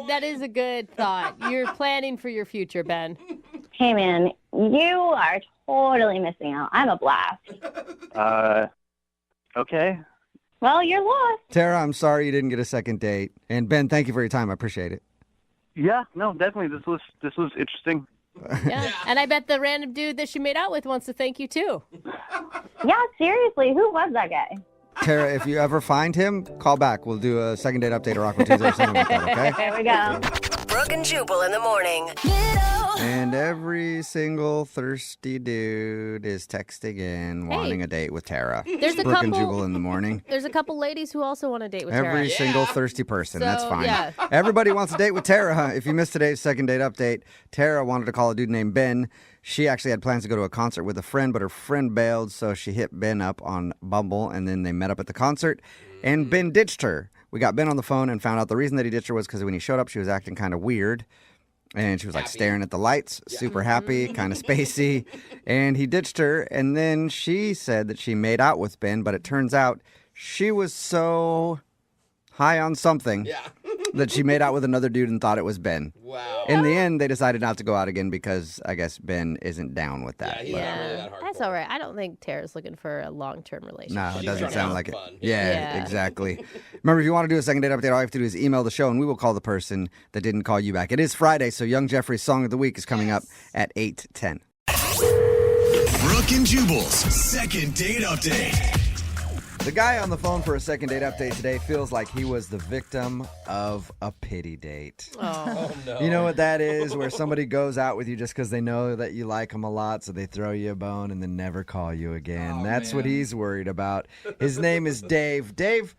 That is a good thought. You're planning for your future, Ben. Hey, man, you are totally missing out. I'm a blast. Okay. Well, you're lost. Tara, I'm sorry you didn't get a second date. And Ben, thank you for your time. I appreciate it. Yeah, no, definitely. This was interesting. Yeah. And I bet the random dude that she made out with wants to thank you, too. Yeah, seriously, who was that guy? Tara, if you ever find him, call back. We'll do a second date update or Aqua Tuesday or something like that, okay? There we go. Brooke and Jubal in the morning. And every single thirsty dude is texting in wanting a date with Tara. There's a Brooke couple, and Jubal in the morning. There's a couple ladies who also want to date with Tara. Every single thirsty person. So, That's fine. yeah. Everybody wants to date with Tara, huh? If you missed today's second date update, Tara wanted to call a dude named Ben. She actually had plans to go to a concert with a friend, but her friend bailed, so she hit Ben up on Bumble, and then they met up at the concert, and Ben ditched her. We got Ben on the phone and found out the reason that he ditched her was because when he showed up, she was acting kind of weird. And she was staring at the lights, super happy, kind of spacey. And he ditched her. And then she said that she made out with Ben, but it turns out she was so high on something that she made out with another dude and thought it was Ben. Wow. In the end, they decided not to go out again because I guess Ben isn't down with that. That's all right. I don't think Tara's looking for a long-term relationship. No, it doesn't sound like it. Yeah, exactly. Remember, if you want to do a second date update, all you have to do is email the show, and we will call the person that didn't call you back. It is Friday, so Young Jeffrey's Song of the Week is coming up at 8:10. Brooke and Jubal's second date update. The guy on the phone for a second date update today feels like he was the victim of a pity date. Oh, no. You know what that is? Where somebody goes out with you just because they know that you like them a lot, so they throw you a bone and then never call you again. That's what he's worried about. His name is Dave. Dave,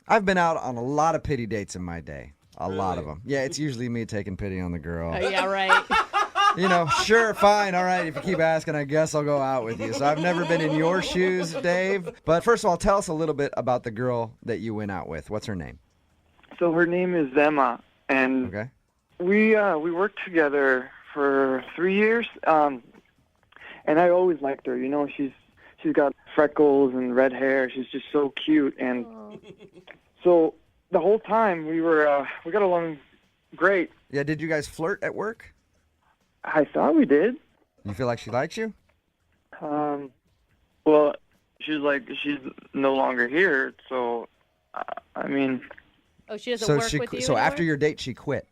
I've been out on a lot of pity dates in my day. A lot of them. Yeah, it's usually me taking pity on the girl. Yeah, right. Sure, fine, all right, if you keep asking, I guess I'll go out with you. So I've never been in your shoes, Dave. But first of all, tell us a little bit about the girl that you went out with. What's her name? So her name is Emma, and we worked together for 3 years, and I always liked her. She's got freckles and red hair. She's just so cute, and so the whole time we got along great. Yeah, did you guys flirt at work? I thought we did. You feel like she likes you? Well, she's no longer here, so I mean. Oh, she doesn't work with you So anymore? after your date, she quit.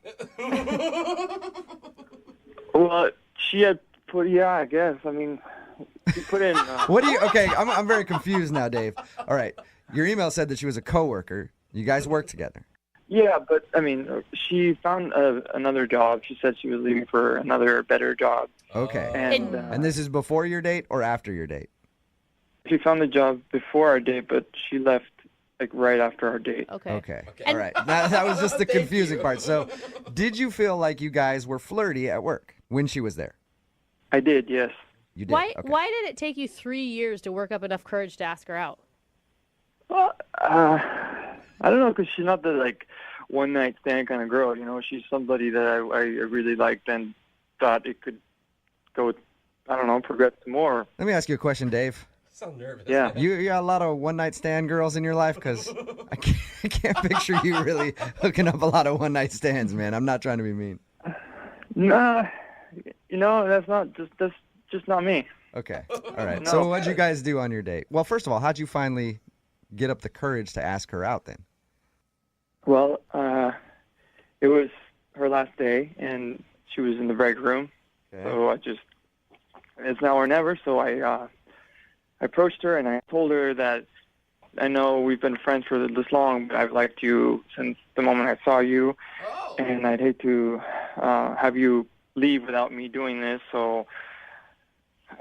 Well, she had put. Yeah, I guess. I mean, she put in. What do you? Okay, I'm very confused now, Dave. All right, your email said that she was a coworker. You guys work together. Yeah, but I mean, she found another job. She said she was leaving for another better job. Okay. And this is before your date or after your date? She found a job before our date, but she left like right after our date. Okay. All right. That was just the confusing part. So, did you feel like you guys were flirty at work when she was there? I did, yes. You did. Why Okay. did it take you 3 years to work up enough courage to ask her out? Well, I don't know, because she's not the like one night stand kind of girl. You know, she's somebody that I really liked and thought it could go. I don't know, progress to more. Let me ask you a question, Dave. So nervous. Yeah. You got a lot of one night stand girls in your life, because I can't picture you really hooking up a lot of one night stands, man. I'm not trying to be mean. Nah, you know, that's just not me. Okay. All right. No. So what'd you guys do on your date? Well, first of all, how'd you finally get up the courage to ask her out then? Well, it was her last day, and she was in the break room. Okay. So it's now or never. So I approached her, and I told her that I know we've been friends for this long, but I've liked you since the moment I saw you, and I'd hate to have you leave without me doing this. So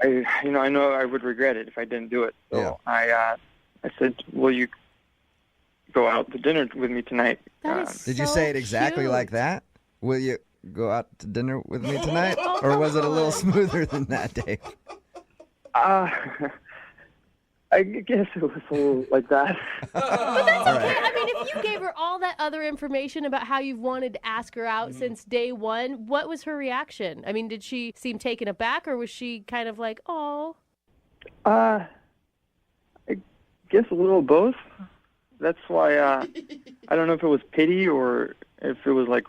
I know I would regret it if I didn't do it. So I said, will you go out to dinner with me tonight? Did you say it exactly like that? Will you go out to dinner with me tonight? Or was it a little smoother than that, Dave? I guess it was a little like that. But that's okay. I mean, if you gave her all that other information about how you've wanted to ask her out since day one, what was her reaction? I mean, did she seem taken aback, or was she kind of like, oh? I guess a little both. That's why I don't know if it was pity or if it was like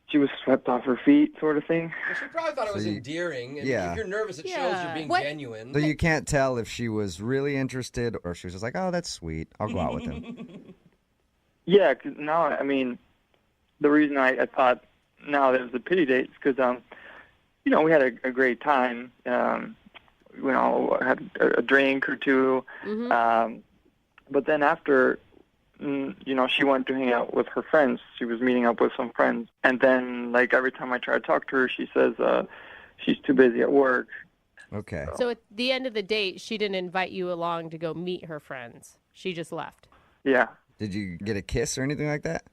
she was swept off her feet sort of thing. Well, she probably thought it was endearing. And if you're nervous, it shows you're being genuine. So you can't tell if she was really interested or she was just like, oh, that's sweet. I'll go out with him. Yeah, because now, I mean, the reason I thought now that it was a pity date is because, we had a great time. Had a drink or two. But then after, she went to hang out with her friends. She was meeting up with some friends. And then, like, every time I try to talk to her, she says she's too busy at work. Okay. So at the end of the date, she didn't invite you along to go meet her friends. She just left. Yeah. Did you get a kiss or anything like that?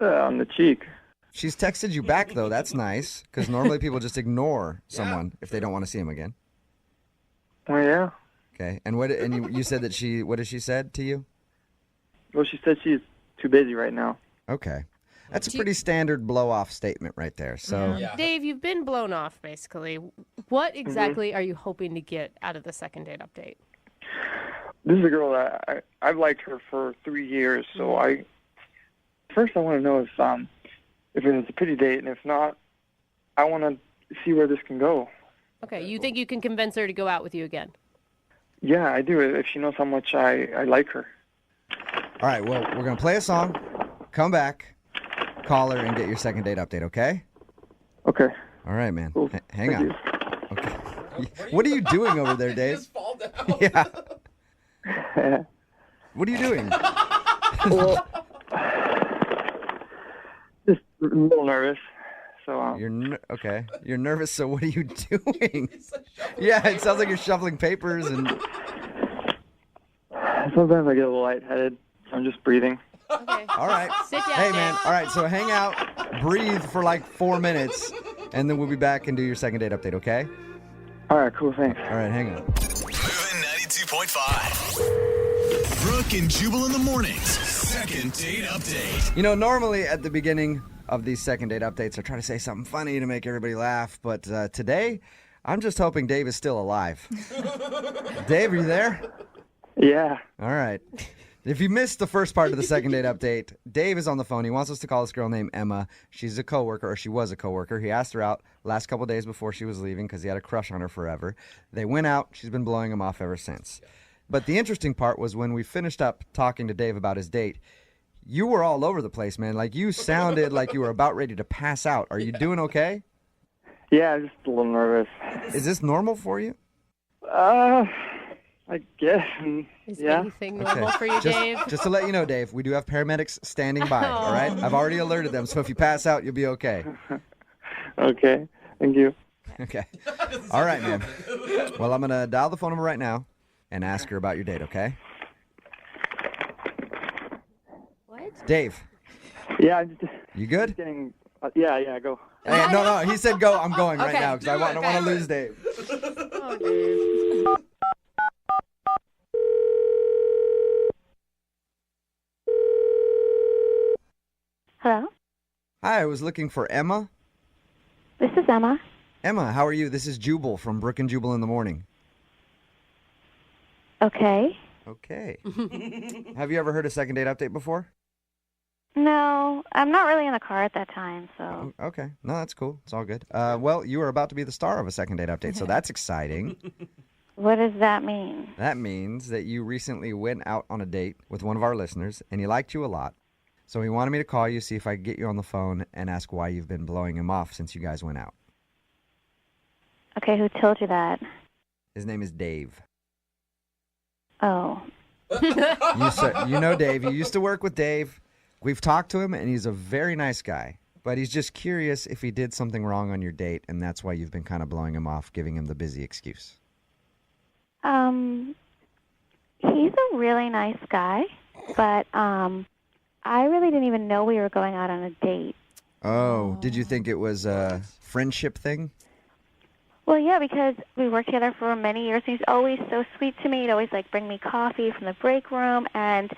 On the cheek. She's texted you back, though. That's nice, because normally people just ignore someone if they don't want to see him again. Oh, yeah. Okay. And you said that what did she said to you? Well, she said she's too busy right now. Okay. That's a pretty standard blow-off statement right there. So, Dave, you've been blown off, basically. What exactly are you hoping to get out of the second date update? This is a girl that I've liked her for 3 years. So first I want to know if it was a pity date, and if not, I want to see where this can go. Okay, you think you can convince her to go out with you again? Yeah, I do. If she knows how much I like her. All right, well, we're going to play a song, come back, call her, and get your second date update, okay? Okay. All right, man. Cool. Hang Thank on. Okay. What are you doing over there, Dave? Just fall down. Yeah. What are you doing? Well, just a little nervous. So okay. You're nervous, so what are you doing? Yeah, it sounds like you're shuffling papers and... Sometimes I get a little lightheaded. I'm just breathing. Okay. All right. Sit down, Hey, man. Dave. All right, so hang out, breathe for like 4 minutes, and then we'll be back and do your second date update, okay? All right, cool, thanks. All right, hang on. Moving 92.5. Brooke and Jubal in the mornings. Second date update. You know, normally at the beginning of these second date updates, I try to say something funny to make everybody laugh, but today, I'm just hoping Dave is still alive. Dave, are you there? Yeah. All right. If you missed the first part of the second date update, Dave is on the phone. He wants us to call this girl named Emma. She's a coworker, or she was a coworker. He asked her out last couple days before she was leaving because he had a crush on her forever. They went out. She's been blowing him off ever since. But the interesting part was when we finished up talking to Dave about his date, you were all over the place, man. Like, you sounded like you were about ready to pass out. Are you doing okay? Yeah, I'm just a little nervous. Is this normal for you? I guess. Is yeah. anything normal for you, Dave? Just to let you know, Dave, we do have paramedics standing by, all right? I've already alerted them, so if you pass out, you'll be okay. Okay, thank you. Okay. All right, man. Well, I'm going to dial the phone number right now. and ask her about your date, okay? What? Dave. Yeah, I'm just. You good? Getting, yeah, go. Hey, no, he said go. I'm going right Okay, now because I don't want to lose Dave. Oh, Dave. Hello? Hi, I was looking for Emma. This is Emma. Emma, how are you? This is Jubal from Brooke and Jubal in the morning. Okay. Okay. Have you ever heard a second date update before? No, I'm not really in the car at that time, so. Okay. No, that's cool. It's all good. Well, you are about to be the star of a second date update, so that's exciting. What does that mean? That means that you recently went out on a date with one of our listeners, and he liked you a lot. So he wanted me to call you, see if I could get you on the phone, and ask why you've been blowing him off since you guys went out. Okay, who told you that? His name is Dave. Oh. You know Dave. You used to work with Dave. We've talked to him, and he's a very nice guy. But he's just curious if he did something wrong on your date, and that's why you've been kind of blowing him off, giving him the busy excuse. He's a really nice guy, but I really didn't even know we were going out on a date. Oh, did you think it was a friendship thing? Well, yeah, because we worked together for many years. He's always so sweet to me. He'd always bring me coffee from the break room, and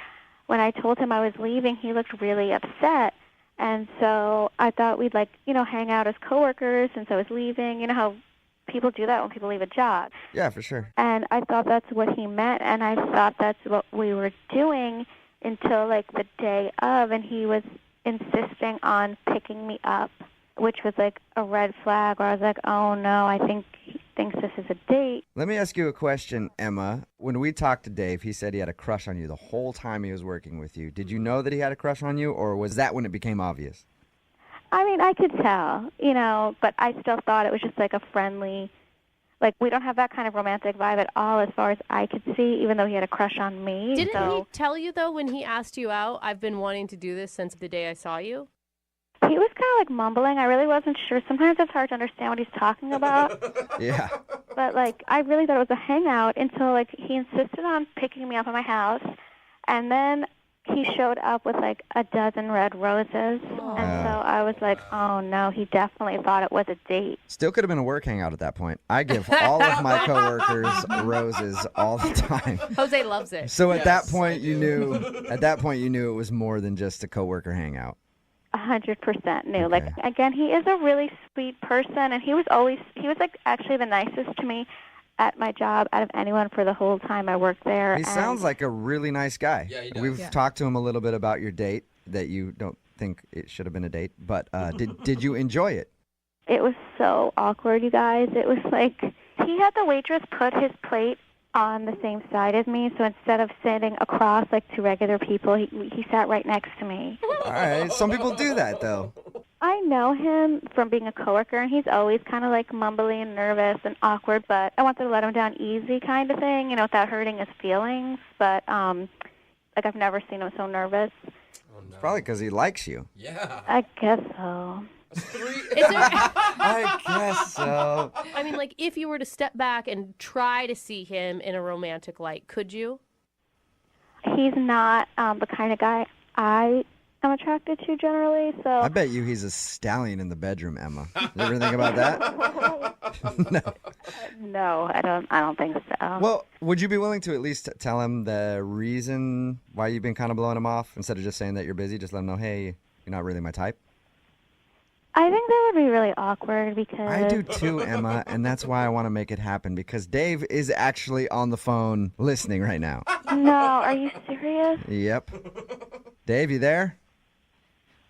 when I told him I was leaving, he looked really upset. And so I thought we'd hang out as coworkers since I was leaving. You know how people do that when people leave a job. Yeah, for sure. And I thought that's what he meant, and I thought that's what we were doing until the day of, and he was insisting on picking me up, which was a red flag where I was like, oh no, I think he thinks this is a date. Let me ask you a question, Emma. When we talked to Dave, he said he had a crush on you the whole time he was working with you. Did you know that he had a crush on you, or was that when it became obvious? I mean, I could tell, but I still thought it was just a friendly, we don't have that kind of romantic vibe at all as far as I could see, even though he had a crush on me. Didn't he tell you, though, when he asked you out, I've been wanting to do this since the day I saw you? He was kind of mumbling. I really wasn't sure. Sometimes it's hard to understand what he's talking about. Yeah. But, I really thought it was a hangout until, he insisted on picking me up at my house. And then he showed up with, a dozen red roses. Aww. And so I was like, oh, no, he definitely thought it was a date. Still could have been a work hangout at that point. I give all of my coworkers roses all the time. Jose loves it. So at that point, you knew it was more than just a coworker hangout. 100% knew. Okay. Again, he is a really sweet person, and he was actually the nicest to me at my job out of anyone for the whole time I worked there. He sounds like a really nice guy. Yeah, he does. We've talked to him a little bit about your date, that you don't think it should have been a date, but did you enjoy it? It was so awkward, you guys. It was he had the waitress put his plate on the same side as me, so instead of sitting across two regular people, he sat right next to me. All right, some people do that, though. I know him from being a coworker, and he's always kind of mumbly and nervous and awkward, but I wanted to let him down easy kind of thing, without hurting his feelings, but I've never seen him so nervous. Oh, no. Probably because he likes you. Yeah. I guess so. I guess so. I mean, if you were to step back and try to see him in a romantic light, could you? He's not the kind of guy I am attracted to generally, so... I bet you he's a stallion in the bedroom, Emma. You ever think about that? No. No, I don't think so. Well, would you be willing to at least tell him the reason why you've been kind of blowing him off, instead of just saying that you're busy? Just let him know, hey, you're not really my type. I think that would be really awkward because... I do too, Emma, and that's why I want to make it happen, because Dave is actually on the phone listening right now. No, are you serious? Yep. Dave, you there?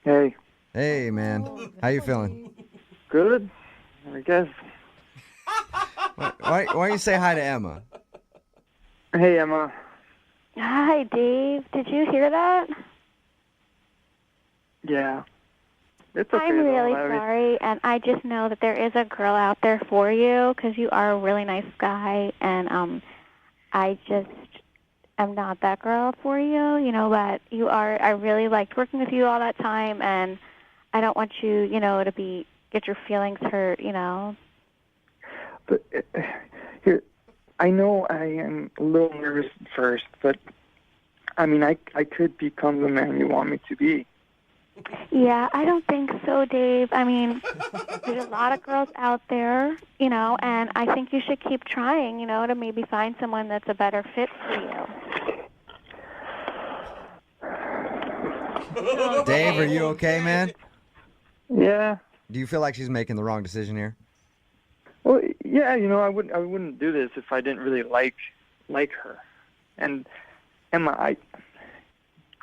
Hey. Hey, man. How you feeling? Good, I guess. Why don't you say hi to Emma? Hey, Emma. Hi, Dave. Did you hear that? Yeah. It's okay, I'm really sorry, and I just know that there is a girl out there for you because you are a really nice guy, and I just am not that girl for you, but you are. I really liked working with you all that time, and I don't want you, get your feelings hurt, But here, I know I am a little nervous at first, but I mean, I could become the man you want me to be. Yeah, I don't think so, Dave. I mean, there's a lot of girls out there, and I think you should keep trying, to maybe find someone that's a better fit for you. Dave, are you okay, man? Yeah. Do you feel like she's making the wrong decision here? Well, yeah, I wouldn't do this if I didn't really like her. And Emma,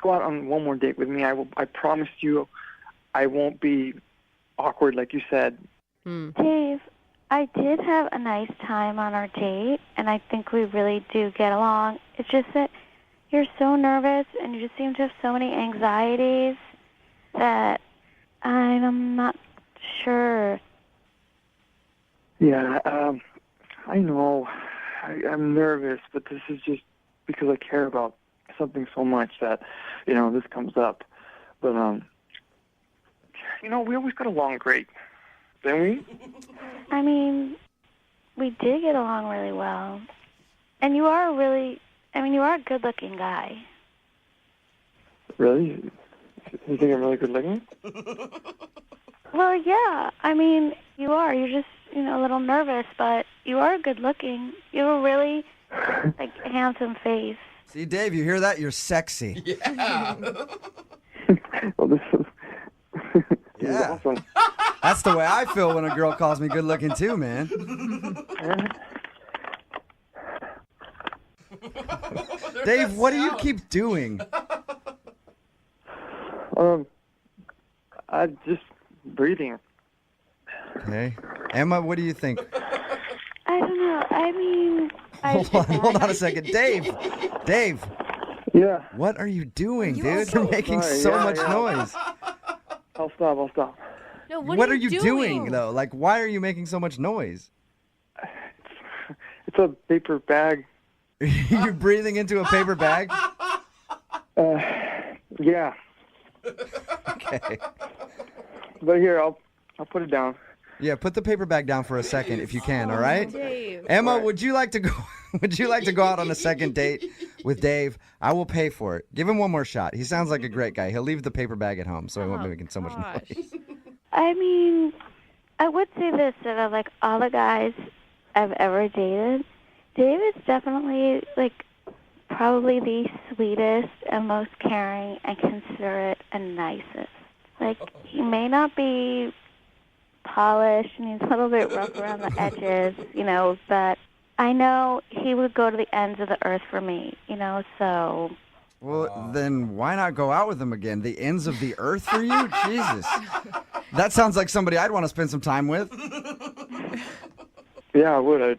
go out on one more date with me. I promise you I won't be awkward like you said. Dave, I did have a nice time on our date, and I think we really do get along. It's just that you're so nervous, and you just seem to have so many anxieties that I'm not sure. Yeah, I know. I'm nervous, but this is just because I care about something so much that, this comes up. But, we always got along great, didn't we? I mean, we did get along really well. And you are a good-looking guy. Really? You think I'm really good looking? Well, yeah. I mean, you are. You're just, a little nervous, but you are good looking. You have a really, handsome face. See, Dave, you hear that? You're sexy. Yeah. Well, this is awesome. That's the way I feel when a girl calls me good looking too, man. Dave, what do you keep doing? I'm just breathing. Okay. Emma, what do you think? I don't know. I mean... Hold on a second. Dave! Yeah? What are you doing, dude? You're making so much noise. I'll stop. No, what are you doing, though? Why are you making so much noise? It's a paper bag. You're breathing into a paper bag? Yeah. Okay. But here, I'll put it down. Yeah, put the paper bag down for a second if you can, all right? Dave. Emma, would you like to go out on a second date with Dave? I will pay for it. Give him one more shot. He sounds like a great guy. He'll leave the paper bag at home so he won't be making so much noise. I mean, I would say this, that of all the guys I've ever dated, Dave is definitely probably the sweetest and most caring and considerate and nicest. He may not be polished and he's a little bit rough around the edges, but I know he would go to the ends of the earth for me, so... Well, then why not go out with him again? The ends of the earth for you? Jesus. That sounds like somebody I'd want to spend some time with. Yeah, I would.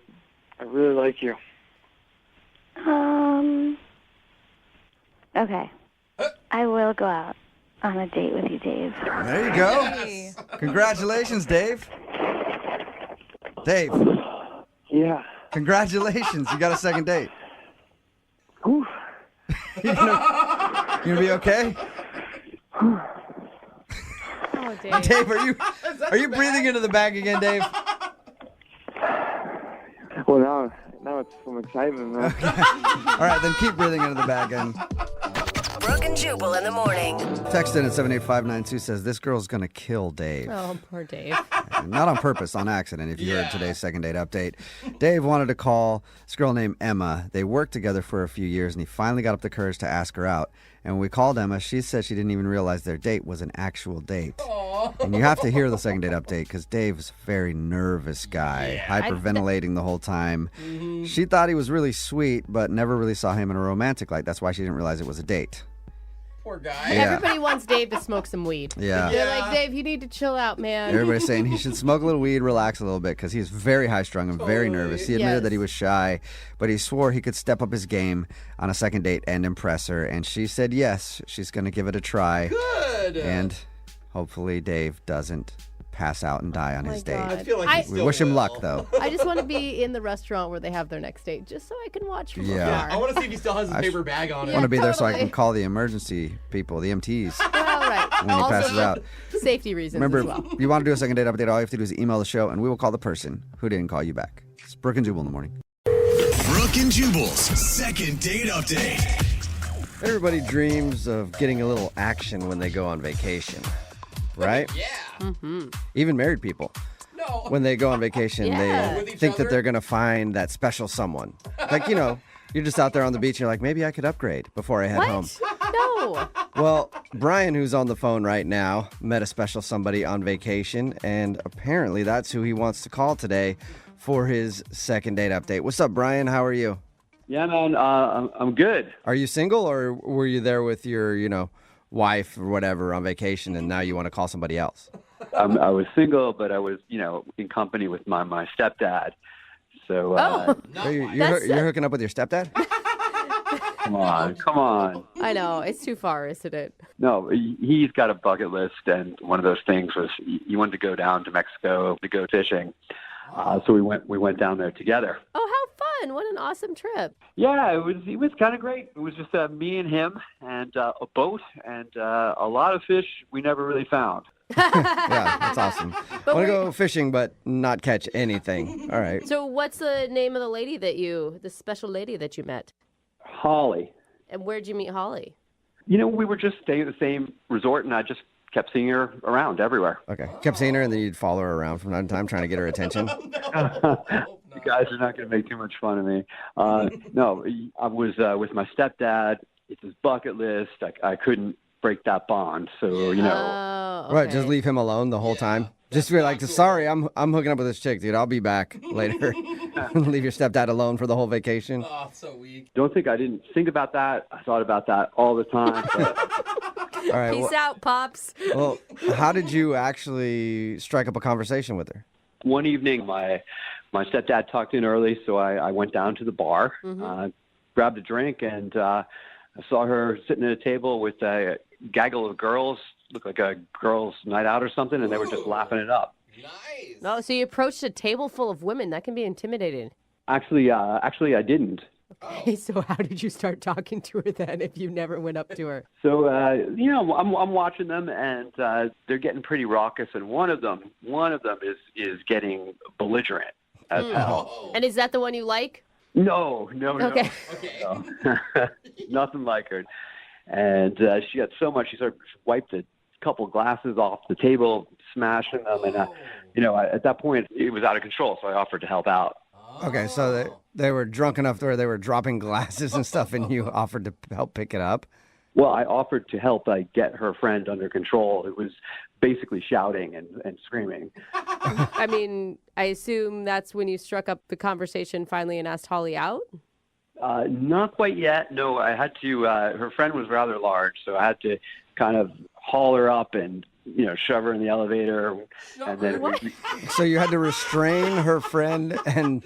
I really like you. Okay. I will go out on a date with you, Dave. There you go. Congratulations, Dave. Dave. Yeah. Congratulations. You got a second date. Whew. You gonna be okay? Oh, Dave. Dave, are you breathing into the bag again, Dave? Well, now it's some excitement, man. Okay. All right, then keep breathing into the bag and... Brooke and Jubal in the morning. Text in at 78592 says, this girl's going to kill Dave. Oh, poor Dave. Not on purpose, on accident, if you heard today's second date update. Dave wanted to call this girl named Emma. They worked together for a few years, and he finally got up the courage to ask her out. And when we called Emma, she said she didn't even realize their date was an actual date. Aww. And you have to hear the second date update because Dave is a very nervous guy, hyperventilating the whole time. Mm-hmm. She thought he was really sweet, but never really saw him in a romantic light. That's why she didn't realize it was a date. Poor guy. Yeah. Everybody wants Dave to smoke some weed. Yeah. They're like, Dave, you need to chill out, man. Everybody's saying he should smoke a little weed, relax a little bit, because he's very high-strung and very nervous. He admitted that he was shy, but he swore he could step up his game on a second date and impress her. And she said yes, she's going to give it a try. Good. And hopefully Dave doesn't pass out and die on his date. I feel like we wish him luck, though. I just want to be in the restaurant where they have their next date, just so I can watch from Yeah, afar. I want to see if he still has his paper bag on I it. want to be there so I can call the emergency people, the EMTs, Well, right. when he passes out. Safety reasons Remember, as well. if you want to do a second date update, all you have to do is email the show, and we will call the person who didn't call you back. It's Brooke and Jubal in the morning. Brooke and Jubal's second date update. Everybody dreams of getting a little action when they go on vacation, right? Yeah. Mm-hmm. Even married people. No. When they go on vacation, Yeah. With they each think that other? they're going to find that special someone. Like, you know, you're just out there on the beach and you're like, maybe I could upgrade before I head home. No. Well, Brian, who's on the phone right now, met a special somebody on vacation, and apparently that's who he wants to call today for his second date update. What's up, Brian? How are you? Yeah, man, I'm good. Are you single, or were you there with your, wife or whatever on vacation, and now you want to call somebody else? I was single, but I was, in company with my stepdad. So, You're hooking up with your stepdad? come on. I know. It's too far, isn't it? No, he's got a bucket list, and one of those things was he wanted to go down to Mexico to go fishing. So we went down there together. Oh, how fun. What an awesome trip. Yeah, it was kind of great. It was just me and him and a boat and a lot of fish we never really found. Yeah, that's awesome. I want to go fishing, but not catch anything. All right. So what's the name of the special lady that you met? Holly. And where'd you meet Holly? We were just staying at the same resort, and I just kept seeing her around everywhere. Okay. Kept seeing her, and then you'd follow her around from time to time, trying to get her attention. You guys are not going to make too much fun of me. No, I was with my stepdad. It's his bucket list. I couldn't break that bond. So, Oh, okay. Right, just leave him alone the whole time. Just be like, sorry, I'm hooking up with this chick, dude. I'll be back later. Leave your stepdad alone for the whole vacation. Oh, so weak. Don't think I didn't think about that. I thought about that all the time. All right. Peace out, Pops. Well, how did you actually strike up a conversation with her? One evening, my stepdad tucked in early, so I went down to the bar, grabbed a drink, and I saw her sitting at a table with a gaggle of girls, looked like a girls' night out or something, and they were just laughing it up. Nice. No, so you approached a table full of women. That can be intimidating. Actually, I didn't. Okay, so how did you start talking to her then if you never went up to her? So, I'm watching them, and they're getting pretty raucous, and one of them is getting belligerent as hell. And is that the one you like? No. Okay. No. Nothing like her. And she got so much, she sort of wiped a couple glasses off the table, smashing them, and at that point it was out of control, so I offered to help out. Okay, so they were drunk enough to where they were dropping glasses and stuff, and you offered to help pick it up? Well, I offered to help get her friend under control. It was basically shouting and screaming. I mean, I assume that's when you struck up the conversation finally and asked Holly out? Not quite yet. No, I had to, her friend was rather large, so I had to kind of haul her up and, shove her in the elevator. And then So you had to restrain her friend and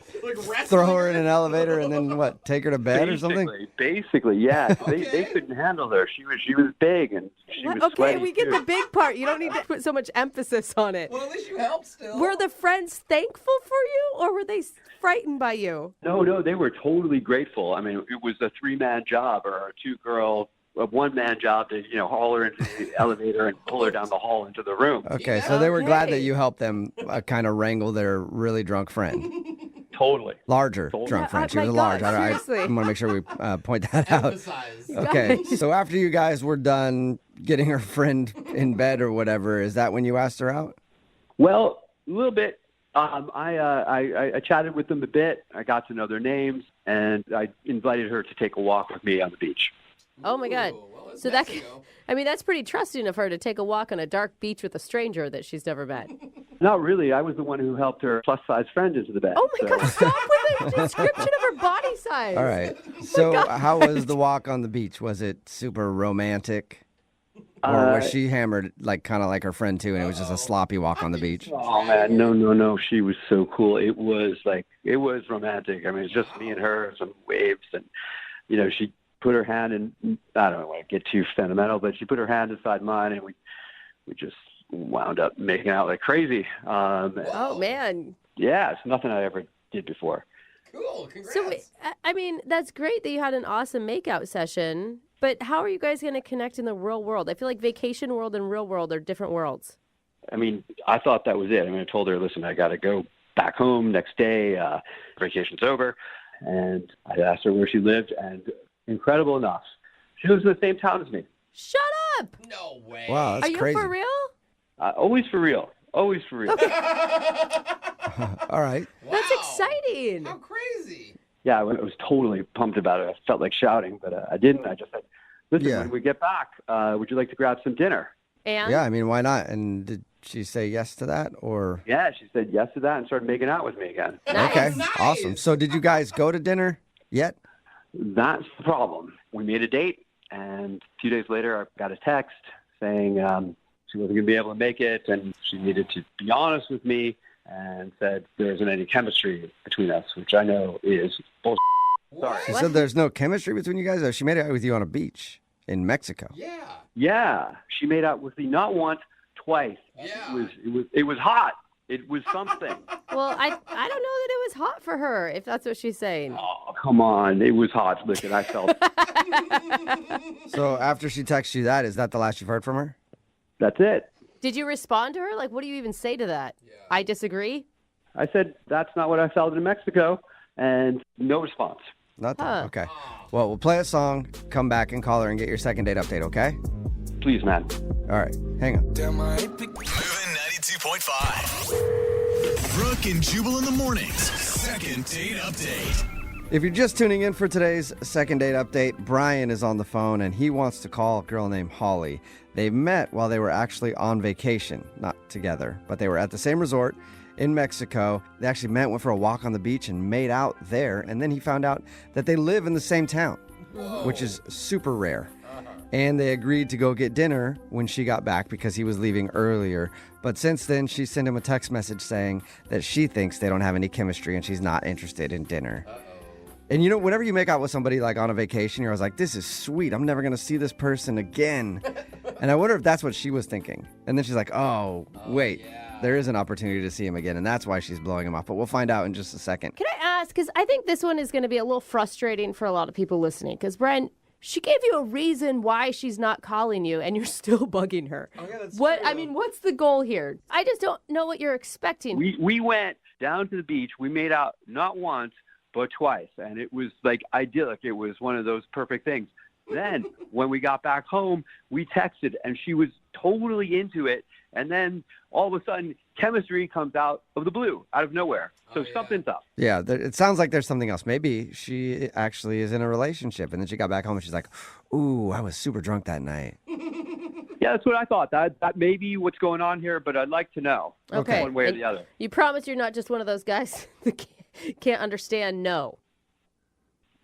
throw her in an elevator and then what, take her to bed or something? Basically, yeah. They couldn't handle her. She was big and she was Okay, sweaty we get too. the big part. You don't need to put so much emphasis on it. Well, at least you helped still. Were the friends thankful for you or were they frightened by you? No, they were totally grateful. I mean, it was a 3-man job or a 2-girl, a 1-man job to, haul her into the elevator and pull her down the hall into the room. Okay, so they were glad that you helped them kind of wrangle their really drunk friend. Totally. Larger drunk friend. She was large. I want to make sure we point that out. Emphasize. Okay, so after you guys were done getting her friend in bed or whatever, is that when you asked her out? Well, a little bit. I chatted with them a bit. I got to know their names, and I invited her to take a walk with me on the beach. Oh my God. Well, So that's pretty trusting of her to take a walk on a dark beach with a stranger that she's never met. Not really. I was the one who helped her plus-size friend into the bed. Oh my God, stop with the description of her body size. All right. So how was the walk on the beach? Was it super romantic? Or was she hammered kind of like her friend too, and it was just a sloppy walk on the beach? Oh man, no. She was so cool. It was romantic. I mean, it's just me and her, some waves, and she put her hand in. I don't want to get too sentimental, but she put her hand inside mine, and we just wound up making out like crazy. Oh man. Yeah, it's nothing I ever did before. Cool, congrats. So, I mean, that's great that you had an awesome makeout session, but how are you guys going to connect in the real world? I feel like vacation world and real world are different worlds. I mean, I thought that was it. I mean, I told her, listen, I got to go back home next day. Vacation's over. and I asked her where she lived, and incredible enough, she lives in the same town as me. Shut up! No way. Wow, that's Are you crazy. for real? Always for real. Always for real. All right. That's exciting. How crazy. Yeah, I was totally pumped about it. I felt like shouting, but I didn't. I just said, listen, when we get back, would you like to grab some dinner? And? Yeah, I mean, why not? And did she say yes to that, or? Yeah, she said yes to that and started making out with me again. Okay, awesome. So did you guys go to dinner yet? That's the problem. We made a date, and a few days later, I got a text saying she wasn't going to be able to make it, and she needed to be honest with me, and said there isn't any chemistry between us, which I know is bullshit. Sorry. She said there's no chemistry between you guys? Or she made out with you on a beach in Mexico. Yeah, she made out with me not once, twice. Yeah. It was hot. It was something. Well, I don't know that it was hot for her, if that's what she's saying. Oh, come on. It was hot. Listen, I felt So after she texted you that, is that the last you've heard from her? That's it. Did you respond to her? Like, what do you even say to that? I disagree? I said, that's not what I felt in Mexico, and no response. Nothing. Okay. Well, we'll play a song, come back and call her and get your second date update, okay? Please, man. All right. Hang on. Moving 92.5. Brooke and Jubal in the mornings. Second date update. If you're just tuning in for today's second date update, Brian is on the phone and he wants to call a girl named Holly. They met while they were actually on vacation, not together, but they were at the same resort in Mexico. They actually met, went for a walk on the beach and made out there. And then he found out that they live in the same town, which is super rare. And they agreed to go get dinner when she got back because he was leaving earlier. But since then, she sent him a text message saying that she thinks they don't have any chemistry and she's not interested in dinner. And you know, whenever you make out with somebody like on a vacation, you're always like, this is sweet. I'm never going to see this person again. And I wonder if that's what she was thinking. And then she's like, oh wait, there is an opportunity to see him again. And that's why she's blowing him off. But we'll find out in just a second. Can I ask, because I think this one is going to be a little frustrating for a lot of people listening. Because, Brian, she gave you a reason why she's not calling you, and you're still bugging her. Oh, yeah, that's what? true. I mean, what's the goal here? I just don't know what you're expecting. We went down to the beach. We made out not once, but twice. And it was like idyllic. It was one of those perfect things. Then when we got back home, we texted and she was totally into it. And then all of a sudden, chemistry comes out of the blue, out of nowhere. So something's up. Yeah, it sounds like there's something else. Maybe she actually is in a relationship. And then she got back home and she's like, ooh, I was super drunk that night. Yeah, that's what I thought. That may be what's going on here, but I'd like to know Okay. one way or the other. You promise you're not just one of those guys that can't understand no.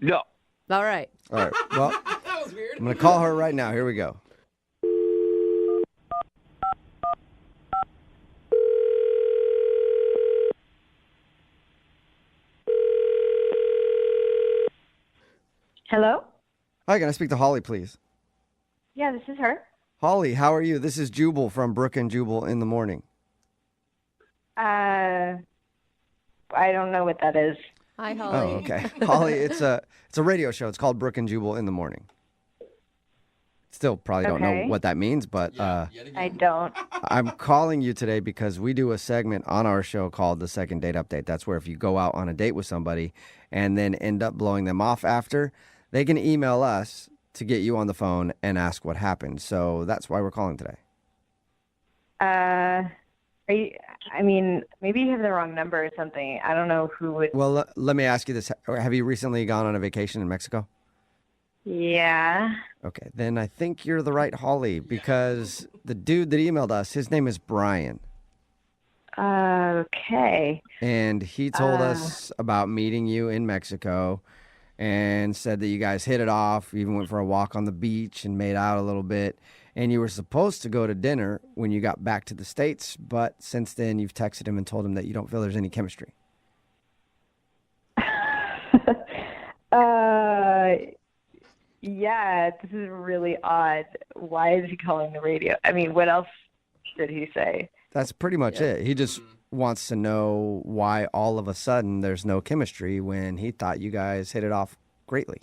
No. All right. All right. Well, I'm going to call her right now. Here we go. Hello? Hi, can I speak to Holly, please? Yeah, this is her. Holly, how are you? This is Jubal from Brooke and Jubal in the morning. I don't know what that is. Hi, Holly. Oh, okay. Holly, it's a radio show. It's called Brooke and Jubal in the morning. Still probably don't know Okay. what that means, but I don't. I'm calling you today because we do a segment on our show called the Second Date Update. That's where if you go out on a date with somebody and then end up blowing them off after, they can email us to get you on the phone and ask what happened. So that's why we're calling today. Are you, I mean, maybe you have the wrong number or something. I don't know who would. Well, let me ask you this. Have you recently gone on a vacation in Mexico? Yeah. Okay, then I think you're the right Holly because the dude that emailed us, his name is Brian. Okay. And he told us about meeting you in Mexico and said that you guys hit it off, even went for a walk on the beach and made out a little bit. And you were supposed to go to dinner when you got back to the States, but since then you've texted him and told him that you don't feel there's any chemistry. Yeah, this is really odd. Why is he calling the radio? I mean, what else did he say? That's pretty much it. He just wants to know why all of a sudden there's no chemistry when he thought you guys hit it off greatly.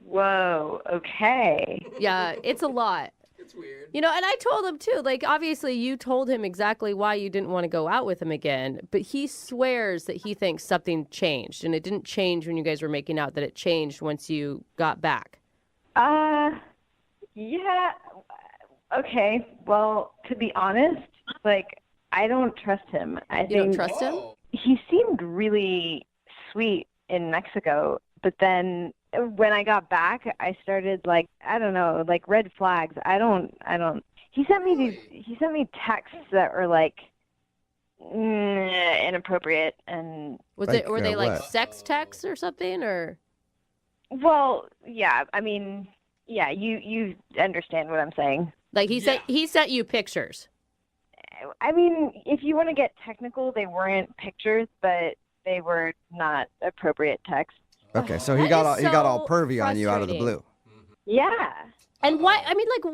Whoa, okay. Yeah, it's a lot. It's weird. You know, and I told him too, like, obviously you told him exactly why you didn't want to go out with him again, but he swears that he thinks something changed, and it didn't change when you guys were making out, that it changed once you got back. Yeah. Okay. Well, to be honest, like, I don't trust him. You don't trust him? He seemed really sweet in Mexico, but then when I got back, I started, like, I don't know, like, red flags. I don't. He sent me texts that were, like, inappropriate, and were they like sex texts or something, or? Well, yeah. I mean, yeah. You understand what I'm saying. Like he sent you pictures. I mean, if you want to get technical, they weren't pictures, but they were not appropriate texts. Okay, so he got all pervy on you out of the blue. Yeah. And why? I mean, like,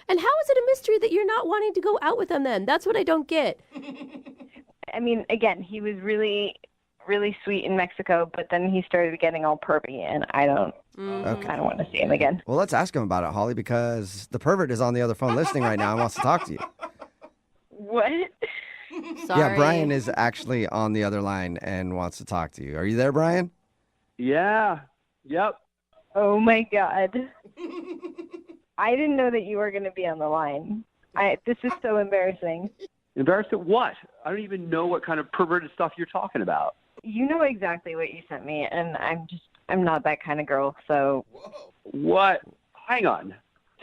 and how is it a mystery that you're not wanting to go out with them then? That's what I don't get. I mean, again, he was really, really sweet in Mexico, but then he started getting all pervy, and I don't want to see him again. Well, let's ask him about it, Holly, because the pervert is on the other phone listening right now and wants to talk to you. What? Sorry. Yeah, Brian is actually on the other line and wants to talk to you. Are you there, Brian? Yeah. Yep. Oh, my God. I didn't know that you were going to be on the line. This is so embarrassing. Embarrassed at what? I don't even know what kind of perverted stuff you're talking about. You know exactly what you sent me, and I'm not that kind of girl, so. What? Hang on.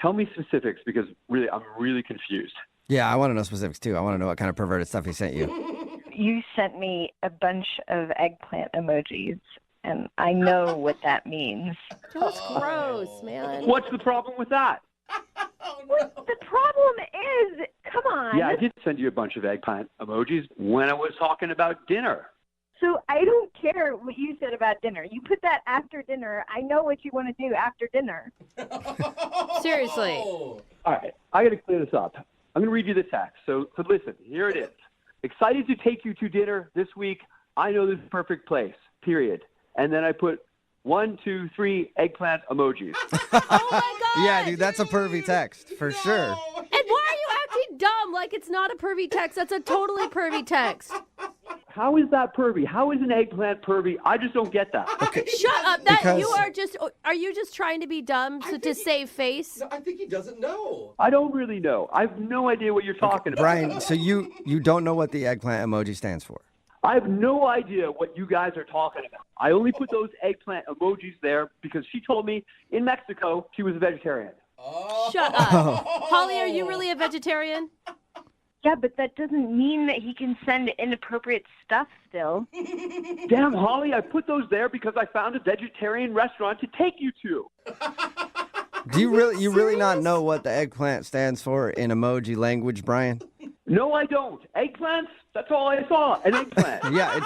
Tell me specifics, because really, I'm really confused. Yeah, I want to know specifics, too. I want to know what kind of perverted stuff he sent you. You sent me a bunch of eggplant emojis, and I know what that means. That's gross, man. What's the problem with that? The problem is, come on. Yeah, I did send you a bunch of eggplant emojis when I was talking about dinner. So I don't care what you said about dinner. You put that after dinner. I know what you want to do after dinner. Seriously. All right, I got to clear this up. I'm going to read you the text. So listen, here it is. Excited to take you to dinner this week. I know this is a perfect place, period. And then I put 1, 2, 3 eggplant emojis. Oh, my God. Yeah, dude, that's a pervy text, for sure. And why are you acting dumb like it's not a pervy text? That's a totally pervy text. How is that pervy? How is an eggplant pervy? I just don't get that. Okay. Shut up. Are you just trying to be dumb to save face? No, I think he doesn't know. I don't really know. I have no idea what you're talking about. Brian, so you don't know what the eggplant emoji stands for? I have no idea what you guys are talking about. I only put those eggplant emojis there because she told me in Mexico she was a vegetarian. Shut up. Holly, are you really a vegetarian? Yeah, but that doesn't mean that he can send inappropriate stuff still. Damn, Holly, I put those there because I found a vegetarian restaurant to take you to. Do you really not know what the eggplant stands for in emoji language, Brian? No, I don't. Eggplants? That's all I saw. An eggplant. Yeah,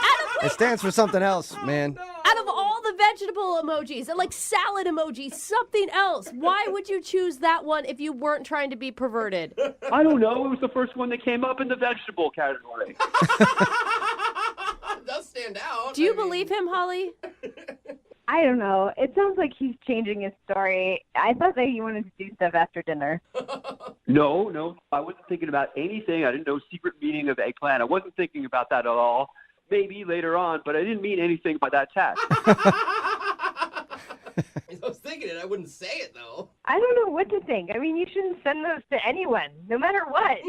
it stands for something else, man. Out of all the vegetable emojis, like salad emojis, something else. Why would you choose that one if you weren't trying to be perverted? I don't know. It was the first one that came up in the vegetable category. It does stand out. Do you believe him, Holly? I don't know. It sounds like he's changing his story. I thought that he wanted to do stuff after dinner. No. I wasn't thinking about anything. I didn't know secret meaning of eggplant. I wasn't thinking about that at all. Maybe later on, but I didn't mean anything by that text. I was thinking it. I wouldn't say it, though. I don't know what to think. I mean, you shouldn't send those to anyone, no matter what.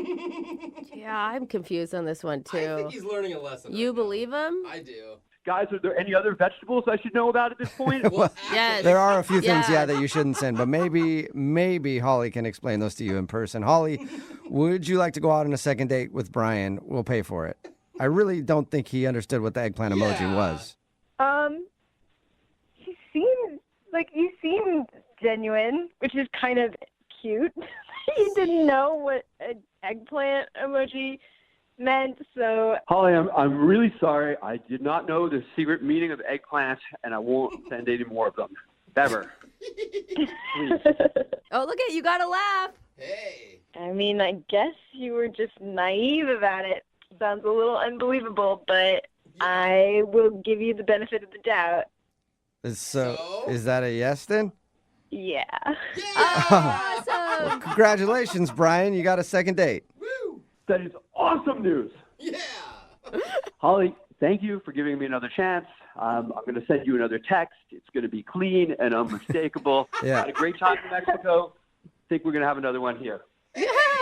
Yeah, I'm confused on this one, too. I think he's learning a lesson. You believe him? I do. Guys, are there any other vegetables I should know about at this point? Well, yes. There are a few things, that you shouldn't send, but maybe Holly can explain those to you in person. Holly, would you like to go out on a second date with Brian? We'll pay for it. I really don't think he understood what the eggplant emoji was. You seem genuine, which is kind of cute. You didn't know what an eggplant emoji meant, so... Holly, I'm really sorry. I did not know the secret meaning of eggplant, and I won't send any more of them. Ever. Please. Oh, look at you. Got to laugh. Hey. I mean, I guess you were just naive about it. Sounds a little unbelievable, but I will give you the benefit of the doubt. So, is that a yes, then? Yeah. Awesome. Well, congratulations, Brian. You got a second date. That is awesome news. Yeah. Holly, thank you for giving me another chance. I'm going to send you another text. It's going to be clean and unmistakable. Yeah. Had a great time in Mexico. Think we're going to have another one here.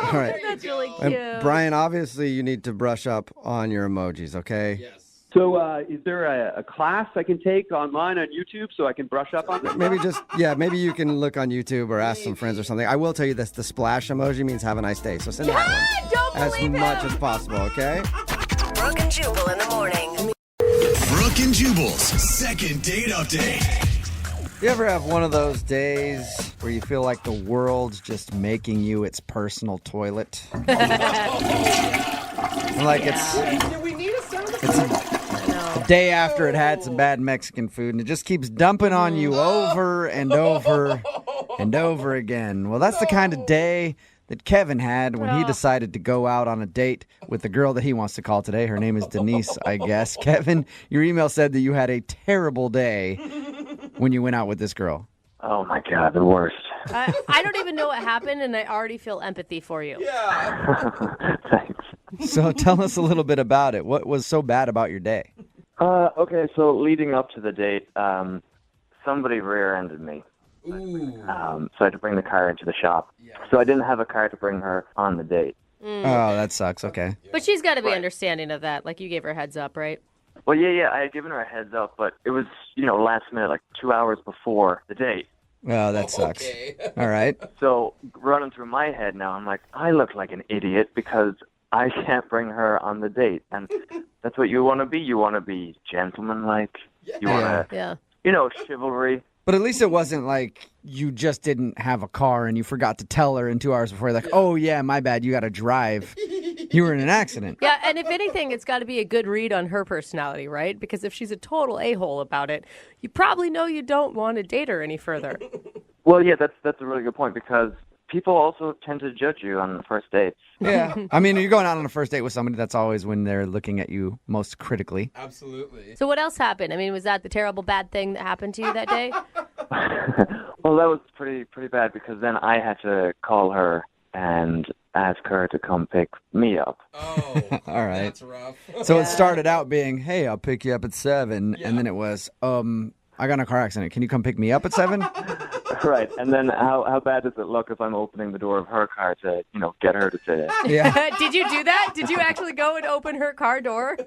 All right. That's really cute. And Brian, obviously, you need to brush up on your emojis, okay? Yes. So is there a class I can take online on YouTube so I can brush up on this? Maybe you can look on YouTube or ask some friends or something. I will tell you this, the splash emoji means have a nice day. So send that one Don't as believe much him. as possible, okay? Brooke and Jubal in the morning. Brooke and Jubal's second date update. You ever have one of those days where you feel like the world's just making you its personal toilet? Like Do we need a sound it's a day after it had some bad Mexican food, and it just keeps dumping on you over and over and over again. Well, that's the kind of day that Kevin had when he decided to go out on a date with the girl that he wants to call today. Her name is Denise, I guess. Kevin, your email said that you had a terrible day when you went out with this girl. Oh, my God, the worst. I don't even know what happened, and I already feel empathy for you. Thanks. So tell us a little bit about it. What was so bad about your day? Okay, so leading up to the date, somebody rear-ended me. So I had to bring the car into the shop. So I didn't have a car to bring her on the date. Oh, that sucks. Okay. But she's got to be understanding of that. Like, you gave her a heads up, right? Well, yeah, I had given her a heads up, but it was, last minute, like 2 hours before the date. Oh, that sucks. All right. So running through my head now, I'm like, I look like an idiot because I can't bring her on the date. And that's what you want to be. You want to be gentlemanlike. You want to, chivalry. But at least it wasn't like you just didn't have a car and you forgot to tell her in 2 hours before. Like, oh, yeah, my bad. You got to drive. You were in an accident. Yeah, and if anything, it's got to be a good read on her personality, right? Because if she's a total a-hole about it, you probably know you don't want to date her any further. Well, yeah, that's a really good point because people also tend to judge you on the first dates. Yeah. I mean, you're going out on a first date with somebody, that's always when they're looking at you most critically. Absolutely. So what else happened? I mean, was that the terrible bad thing that happened to you that day? Well, that was pretty bad because then I had to call her and ask her to come pick me up. Oh, all right. That's rough. So it started out being, hey, I'll pick you up at 7. And then it was, I got in a car accident. Can you come pick me up at 7? Right. And then how bad does it look if I'm opening the door of her car to, get her to sit in? Yeah. Did you do that? Did you actually go and open her car door?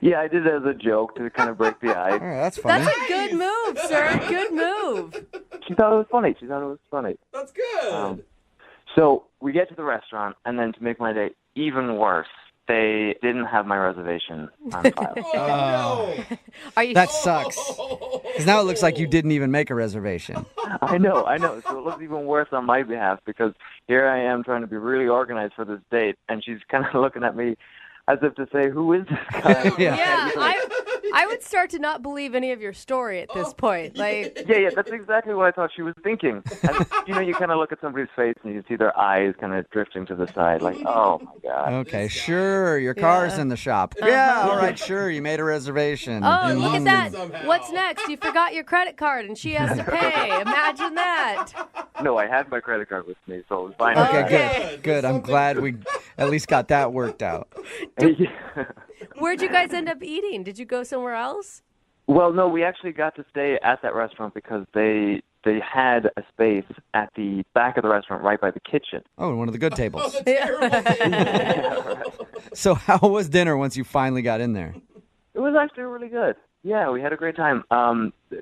Yeah, I did it as a joke to kind of break the ice. All right, that's funny. That's a good move, sir. Good move. She thought it was funny. That's good. So we get to the restaurant, and then to make my day even worse, they didn't have my reservation on file. That sucks. Because now it looks like you didn't even make a reservation. I know. So it looks even worse on my behalf because here I am trying to be really organized for this date, and she's kind of looking at me as if to say, who is this guy? Yeah, I would start to not believe any of your story at this point. Like, Yeah, that's exactly what I thought she was thinking. And, you kind of look at somebody's face and you see their eyes kind of drifting to the side, like, oh my God. Okay, sure, your car's in the shop. Yeah, all right, sure, you made a reservation. oh, look at that. What's next? You forgot your credit card and she has to pay. Imagine that. No, I had my credit card with me, so it was fine. Okay, good. I'm glad we at least got that worked out. Where'd you guys end up eating? Did you go somewhere else? Well, no, we actually got to stay at that restaurant because they had a space at the back of the restaurant right by the kitchen. Oh, one of the good tables. Yeah, right. So how was dinner once you finally got in there? It was actually really good. Yeah, we had a great time.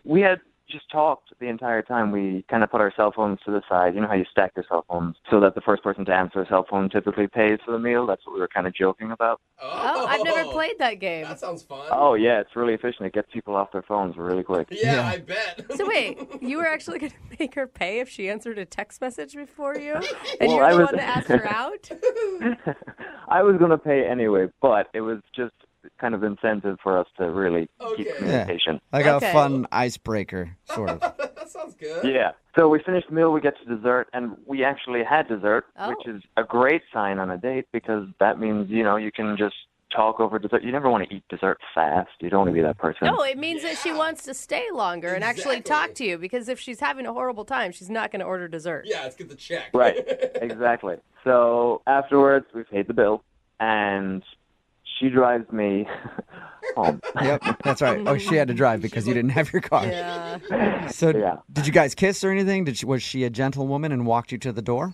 We had just talked the entire time. We kind of put our cell phones to the side. You know how you stack your cell phones so that the first person to answer a cell phone typically pays for the meal? That's what we were kind of joking about. Oh, I've never played that game. That sounds fun. Oh, yeah, it's really efficient. It gets people off their phones really quick. Yeah, I bet. So wait, you were actually going to make her pay if she answered a text message before you? And Well, you're I the was- one that asked her out? I was going to pay anyway, but it was just kind of incentive for us to really keep communication. Like a fun icebreaker, sort of. That sounds good. Yeah. So we finished the meal, we get to dessert, and we actually had dessert, Oh. which is a great sign on a date because that means, you can just talk over dessert. You never want to eat dessert fast. You don't want to be that person. No, it means that she wants to stay longer and actually talk to you, because if she's having a horrible time, she's not going to order dessert. Yeah, let's get the check. Right, exactly. So afterwards, we paid the bill, and she drives me home. Yep, that's right. Oh, she had to drive because you didn't have your car. Yeah. So did you guys kiss or anything? Was she a gentlewoman and walked you to the door?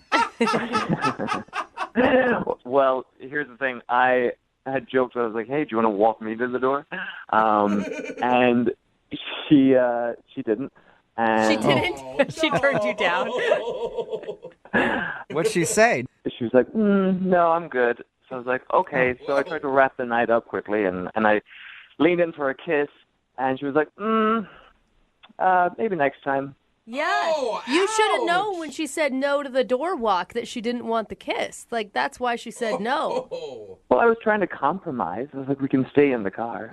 Well, here's the thing. I had joked. I was like, "Hey, do you want to walk me to the door?" And she didn't. And She didn't? She turned you down? What'd she say? She was like, "No, I'm good." So I was like, "Okay." So I tried to wrap the night up quickly, and I leaned in for a kiss, and she was like, "Maybe next time." Yeah. You should have known when she said no to the door walk that she didn't want the kiss. Like, that's why she said no. Well, I was trying to compromise. I was like, "We can stay in the car."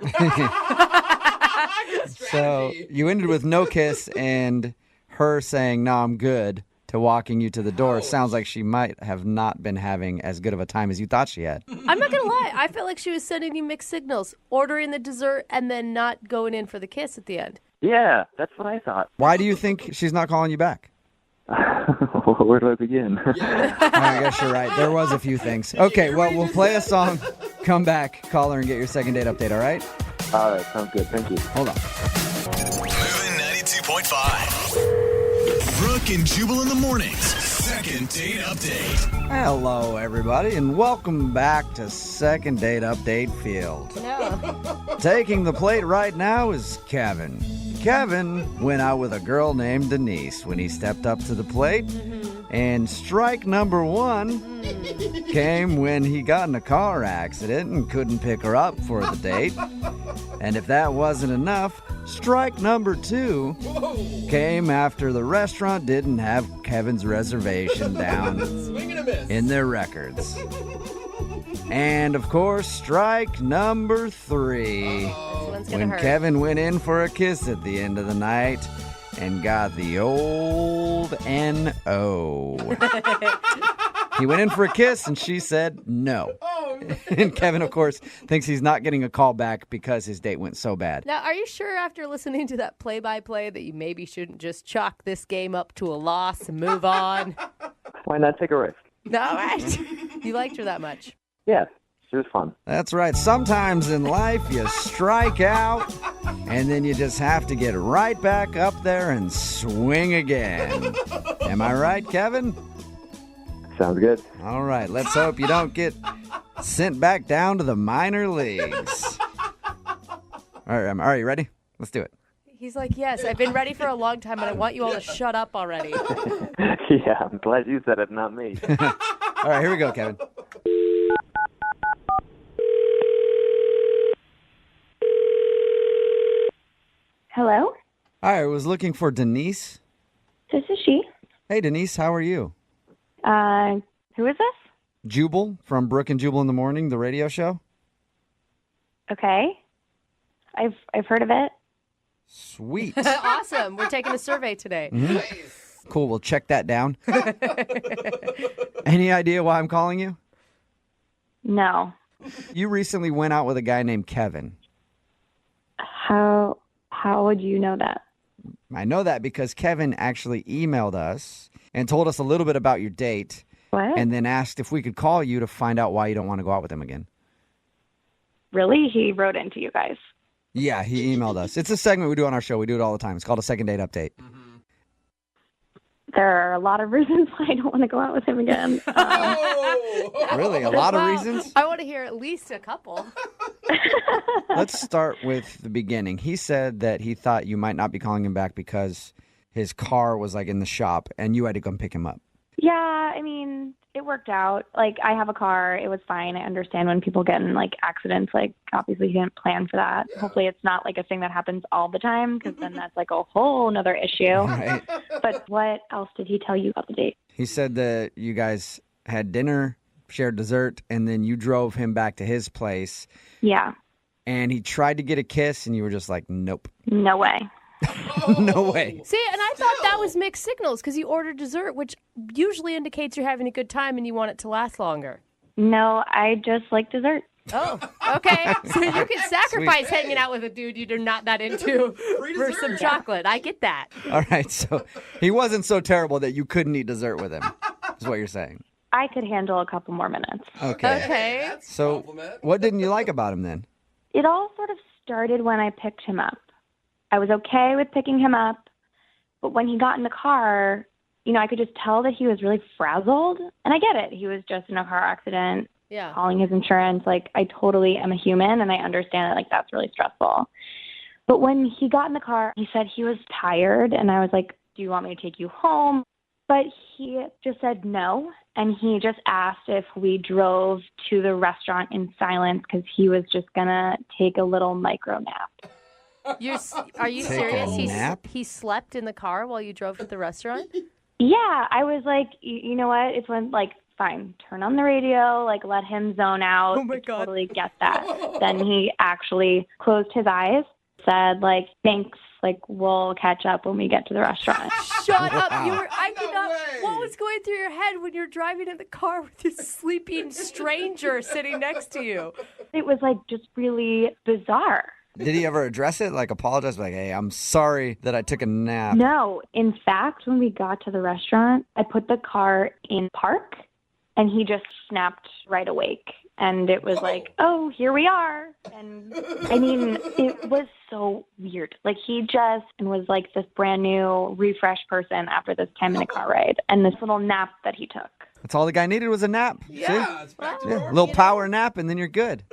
So you ended with no kiss and her saying, "No, I'm good," to walking you to the door. Sounds like she might have not been having as good of a time as you thought she had. I'm not going to lie. I felt like she was sending you mixed signals, ordering the dessert and then not going in for the kiss at the end. Yeah, that's what I thought. Why do you think she's not calling you back? Where do I begin? I guess you're right. There was a few things. Okay, well, we'll play a song, come back, call her, and get your second date update, all right? All right, sounds good. Thank you. Hold on. Moving 92.5. Brooke and Jubal in the mornings. Second date update. Hello, everybody, and welcome back to Second Date Update Field. No. Taking the plate right now is Kevin. Kevin went out with a girl named Denise when he stepped up to the plate. And strike number one came when he got in a car accident and couldn't pick her up for the date. And if that wasn't enough, strike number two came after the restaurant didn't have Kevin's reservation down in their records. And of course, strike number three, when Kevin went in for a kiss at the end of the night and got the old N.O. He went in for a kiss and she said no. And Kevin, of course, thinks he's not getting a call back because his date went so bad. Now, are you sure after listening to that play-by-play that you maybe shouldn't just chalk this game up to a loss and move on? Why not take a risk? All right. You liked her that much. Yeah, she was fun. That's right. Sometimes in life you strike out and then you just have to get right back up there and swing again. Am I right, Kevin? Sounds good. All right. Let's hope you don't get sent back down to the minor leagues. All right, you ready? Let's do it. He's like, yes, I've been ready for a long time, and I want you all to shut up already. Yeah, I'm glad you said it, not me. All right, here we go, Kevin. Hello? Hi, I was looking for Denise. This is she. Hey, Denise, how are you? Who is this? Jubal from Brooke and Jubal in the Morning, the radio show. Okay. I've heard of it. Sweet. Awesome. We're taking a survey today. Mm-hmm. Cool, we'll check that down. Any idea why I'm calling you? No. You recently went out with a guy named Kevin. How would you know that? I know that because Kevin actually emailed us and told us a little bit about your date. What? And then asked if we could call you to find out why you don't want to go out with him again. Really? He wrote into you guys? Yeah, he emailed us. It's a segment we do on our show. We do it all the time. It's called a second date update. There are a lot of reasons why I don't want to go out with him again. Really? A lot of reasons? I want to hear at least a couple. Let's start with the beginning. He said that he thought you might not be calling him back because his car was like in the shop and you had to come pick him up. Yeah, I mean, it worked out. Like, I have a car. It was fine. I understand when people get in, like, accidents. Like, obviously, he didn't plan for that. Yeah. Hopefully, it's not, like, a thing that happens all the time, because then that's, like, a whole nother issue. Right. But what else did he tell you about the date? He said that you guys had dinner, shared dessert, and then you drove him back to his place. Yeah. And he tried to get a kiss, and you were just like, nope. No way. No way. See, and I thought that was mixed signals because you ordered dessert, which usually indicates you're having a good time and you want it to last longer. No, I just like dessert. Oh, okay. So you can sacrifice hanging out with a dude you're not that into for some chocolate. I get that. All right, so he wasn't so terrible that you couldn't eat dessert with him, is what you're saying. I could handle a couple more minutes. Okay. So what didn't you like about him then? It all sort of started when I picked him up. I was okay with picking him up, but when he got in the car, I could just tell that he was really frazzled. And I get it. He was just in a car accident, calling his insurance. Like, I totally am a human, and I understand that, like, that's really stressful. But when he got in the car, he said he was tired, and I was like, do you want me to take you home? But he just said no, and he just asked if we drove to the restaurant in silence because he was just going to take a little micro nap. Are you Take serious? a nap? He slept in the car while you drove to the restaurant? Yeah, I was like, you know what? It's when, like, fine, turn on the radio, like, let him zone out. Oh, my God. Totally get that. Then he actually closed his eyes, said, like, thanks, like, we'll catch up when we get to the restaurant. Shut up. I could not. What was going through your head when you're driving in the car with this sleeping stranger sitting next to you? It was, like, just really bizarre. Did he ever address it? Like apologize? Like, hey, I'm sorry that I took a nap. No. In fact, when we got to the restaurant, I put the car in park, and he just snapped right awake. And it was like, oh, here we are. And I mean, it was so weird. Like, he just was like this brand new, refreshed person after this 10-minute car ride and this little nap that he took. That's all the guy needed was a nap. Yeah, it's back to a little power nap, and then you're good.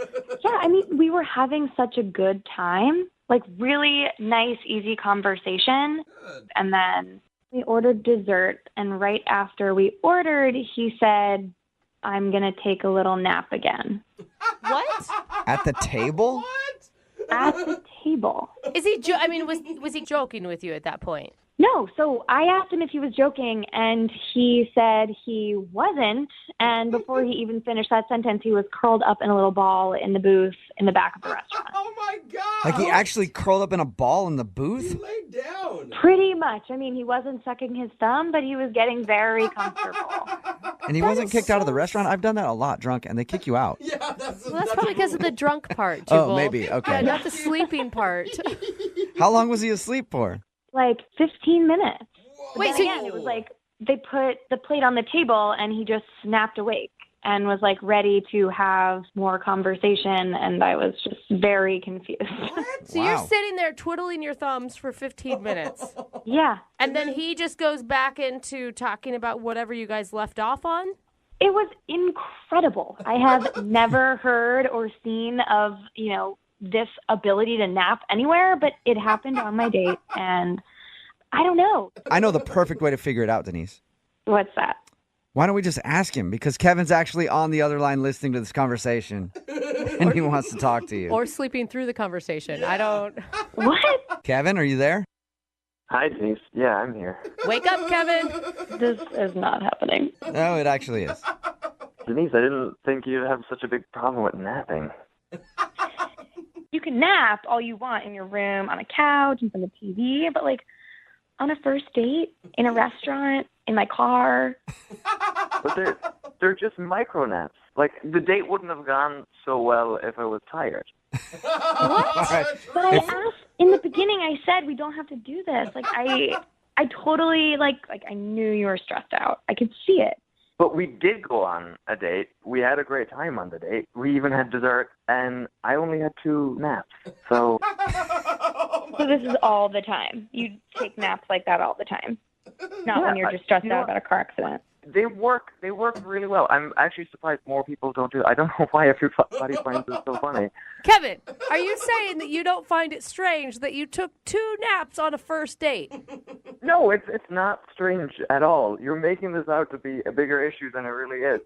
Yeah, I mean, we were having such a good time. Like, really nice, easy conversation. And then we ordered dessert, and right after we ordered, he said, I'm going to take a little nap again. What? At the table? At the table. Is he? Was he joking with you at that point? No, so I asked him if he was joking, and he said he wasn't. And before he even finished that sentence, he was curled up in a little ball in the booth in the back of the restaurant. Oh, my God. Like he actually curled up in a ball in the booth? He laid down. Pretty much. I mean, he wasn't sucking his thumb, but he was getting very comfortable. And he wasn't kicked out of the restaurant? I've done that a lot drunk, and they kick you out. Yeah, that's probably because of the drunk part, Jubal. Oh, maybe. Okay. Yeah, not the sleeping part. How long was he asleep for? Like 15 minutes. Wait, But then again, it was like they put the plate on the table, and he just snapped awake and was like ready to have more conversation, and I was just very confused. So you're sitting there twiddling your thumbs for 15 minutes. Yeah. And then he just goes back into talking about whatever you guys left off on? It was incredible. I have never heard or seen of, this ability to nap anywhere, but it happened on my date, and I don't know. I know the perfect way to figure it out, Denise. What's that? Why don't we just ask him? Because Kevin's actually on the other line listening to this conversation, and he wants to talk to you. Or sleeping through the conversation. I don't... What? Kevin, are you there? Hi, Denise. Yeah, I'm here. Wake up, Kevin. This is not happening. No, it actually is. Denise, I didn't think you'd have such a big problem with napping. You can nap all you want in your room, on a couch, in front of the TV, but like on a first date, in a restaurant, in my car. But they're just micro naps. Like, the date wouldn't have gone so well if I was tired. What? Right. But I asked in the beginning. I said we don't have to do this. Like I totally like I knew you were stressed out. I could see it. But we did go on a date. We had a great time on the date. We even had dessert, and I only had 2 naps. So this is all the time. You take naps like that all the time. Not when you're just stressed out about a car accident. They work really well. I'm actually surprised more people don't do it. I don't know why everybody finds it so funny. Kevin, are you saying that you don't find it strange that you took 2 naps on a first date? No, it's not strange at all. You're making this out to be a bigger issue than it really is.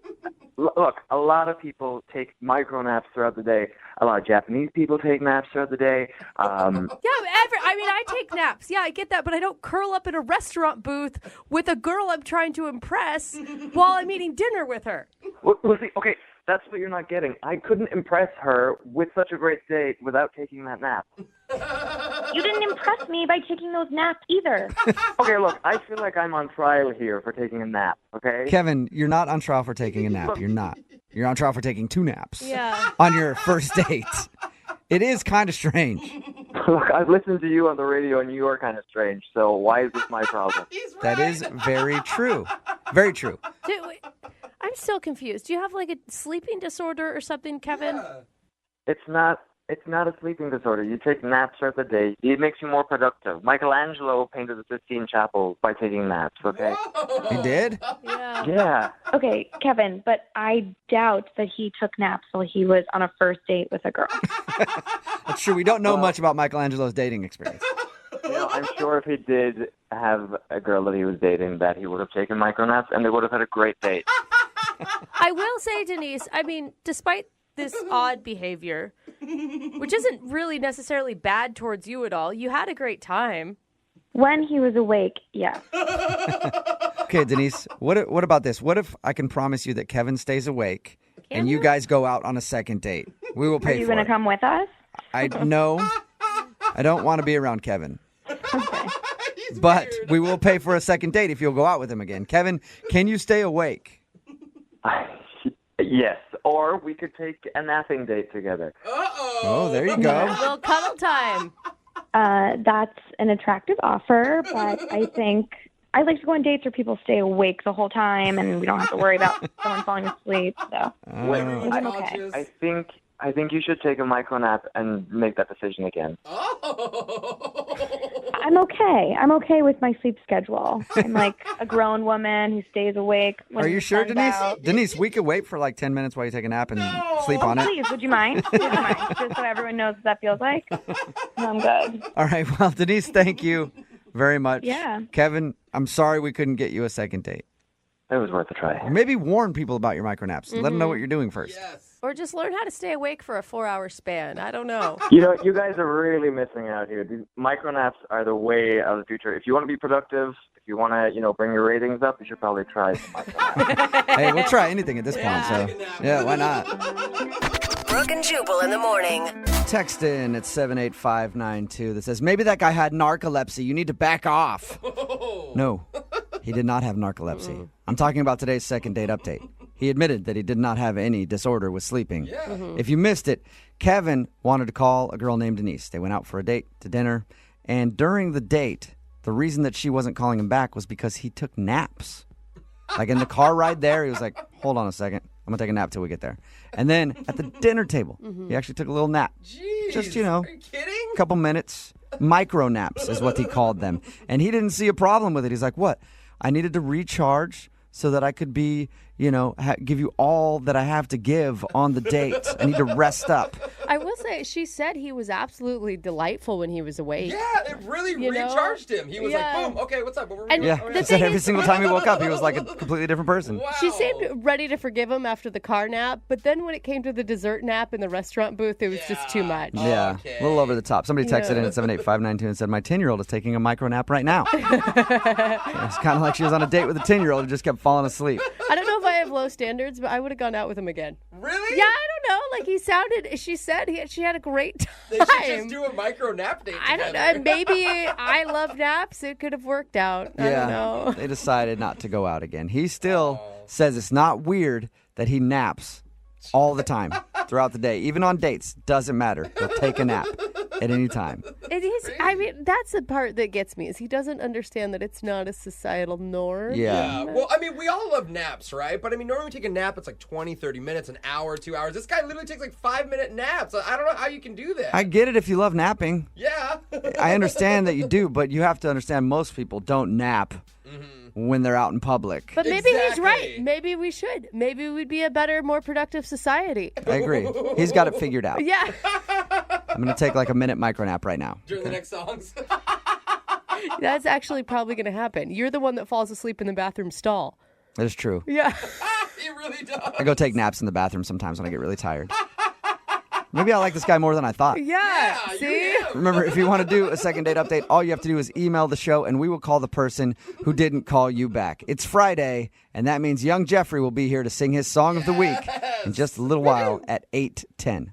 Look, a lot of people take micro naps throughout the day. A lot of Japanese people take naps throughout the day. I take naps. Yeah, I get that, but I don't curl up in a restaurant booth with a girl I'm trying to impress while I'm eating dinner with her. Well, see, okay, that's what you're not getting. I couldn't impress her with such a great date without taking that nap. You didn't impress me by taking those naps either. Okay, look, I feel like I'm on trial here for taking a nap, okay? Kevin, you're not on trial for taking a nap. You're not. You're on trial for taking 2 naps. Yeah. On your first date. It is kind of strange. Look, I've listened to you on the radio, and you are kind of strange, so why is this my problem? That is very true. Very true. I'm still confused. Do you have like a sleeping disorder or something, Kevin? Yeah. It's not a sleeping disorder. You take naps throughout the day. It makes you more productive. Michelangelo painted the Sistine Chapel by taking naps, okay? He did? Yeah. Yeah. Okay, Kevin, but I doubt that he took naps while he was on a first date with a girl. That's true. We don't know much about Michelangelo's dating experience. I'm sure if he did have a girl that he was dating, that he would have taken micronaps, and they would have had a great date. I will say, Denise, I mean, despite this odd behavior, which isn't really necessarily bad towards you at all, you had a great time. When he was awake, yeah. Okay, Denise, what about this? What if I can promise you that Kevin stays awake and you guys go out on a second date? We will pay for it. Are you going to come with us? No, I don't want to be around Kevin. Okay. But we will pay for a second date if you'll go out with him again. Kevin, can you stay awake? Yes, or we could take a napping date together. Oh, there you go. A little cuddle time. That's an attractive offer, but I think I like to go on dates where people stay awake the whole time and we don't have to worry about someone falling asleep. So I'm okay. I think you should take a micro nap and make that decision again. I'm okay. I'm okay with my sleep schedule. I'm like a grown woman who stays awake. When Are you the sure, sun's Denise? out. Denise, we could wait for like 10 minutes while you take a nap and sleep on it. Please, would you mind? Would you mind? Just so everyone knows what that feels like. I'm good. All right. Well, Denise, thank you very much. Yeah. Kevin, I'm sorry we couldn't get you a second date. It was worth a try. Maybe warn people about your micronaps. Let them know what you're doing first. Or just learn how to stay awake for a 4-hour span. I don't know. You know, you guys are really missing out here. These micronaps are the way of the future. If you want to be productive, if you want to, bring your ratings up, you should probably try some micronaps. Hey, we'll try anything at this point, so yeah, why not? Brooke and Jubal in the morning. Text in at 78592 that says, maybe that guy had narcolepsy. You need to back off. No, he did not have narcolepsy. I'm talking about today's second date update. He admitted that he did not have any disorder with sleeping. If you missed it, Kevin wanted to call a girl named Denise. They went out for a date to dinner. And during the date, the reason that she wasn't calling him back was because he took naps. Like in the car ride there, he was like, hold on a second. I'm going to take a nap till we get there. And then at the dinner table, he actually took a little nap. Jeez, Just, are you kidding? a couple minutes. Micro naps is what he called them. And he didn't see a problem with it. He's like, what? I needed to recharge so that I could be, give you all that I have to give on the date. I need to rest up. I will say, she said he was absolutely delightful when he was awake. Yeah, it really recharged him. He was like, boom, okay, what's up? What were we And doing? the He said thing every is- single time he woke up, he was like a completely different person. Wow. She seemed ready to forgive him after the car nap, but then when it came to the dessert nap in the restaurant booth, it was just too much. Yeah, a little over the top. Somebody texted in at 78592 and said, my 10-year-old is taking a micro nap right now. It's kind of like she was on a date with a 10-year-old who just kept falling asleep. I don't know if I have low standards, but I would have gone out with him again. Really? Yeah, I don't know. Like she said she had a great time. They should just do a micro nap date I don't together. know. Maybe I love naps. It could have worked out. I don't know. They decided not to go out again. He still says it's not weird that he naps all the time throughout the day. Even on dates, doesn't matter. He'll take a nap at any time. It is. I mean, that's the part that gets me is he doesn't understand that it's not a societal norm. Yeah. Well, I mean, we all love naps, right? But I mean, normally we take a nap, it's like 20, 30 minutes, an hour, 2 hours. This guy literally takes like 5-minute naps. I don't know how you can do that. I get it if you love napping. Yeah. I understand that you do, but you have to understand most people don't nap when they're out in public. But maybe he's right. Maybe we should. Maybe we'd be a better, more productive society. I agree. He's got it figured out. Yeah. I'm going to take like a minute micro nap right now. During the next songs. That's actually probably going to happen. You're the one that falls asleep in the bathroom stall. That is true. Yeah. He really does. I go take naps in the bathroom sometimes when I get really tired. Maybe I like this guy more than I thought. Yeah. See? Remember, if you want to do a second date update, all you have to do is email the show, and we will call the person who didn't call you back. It's Friday, and that means young Jeffrey will be here to sing his song of the week in just a little while at 8:10.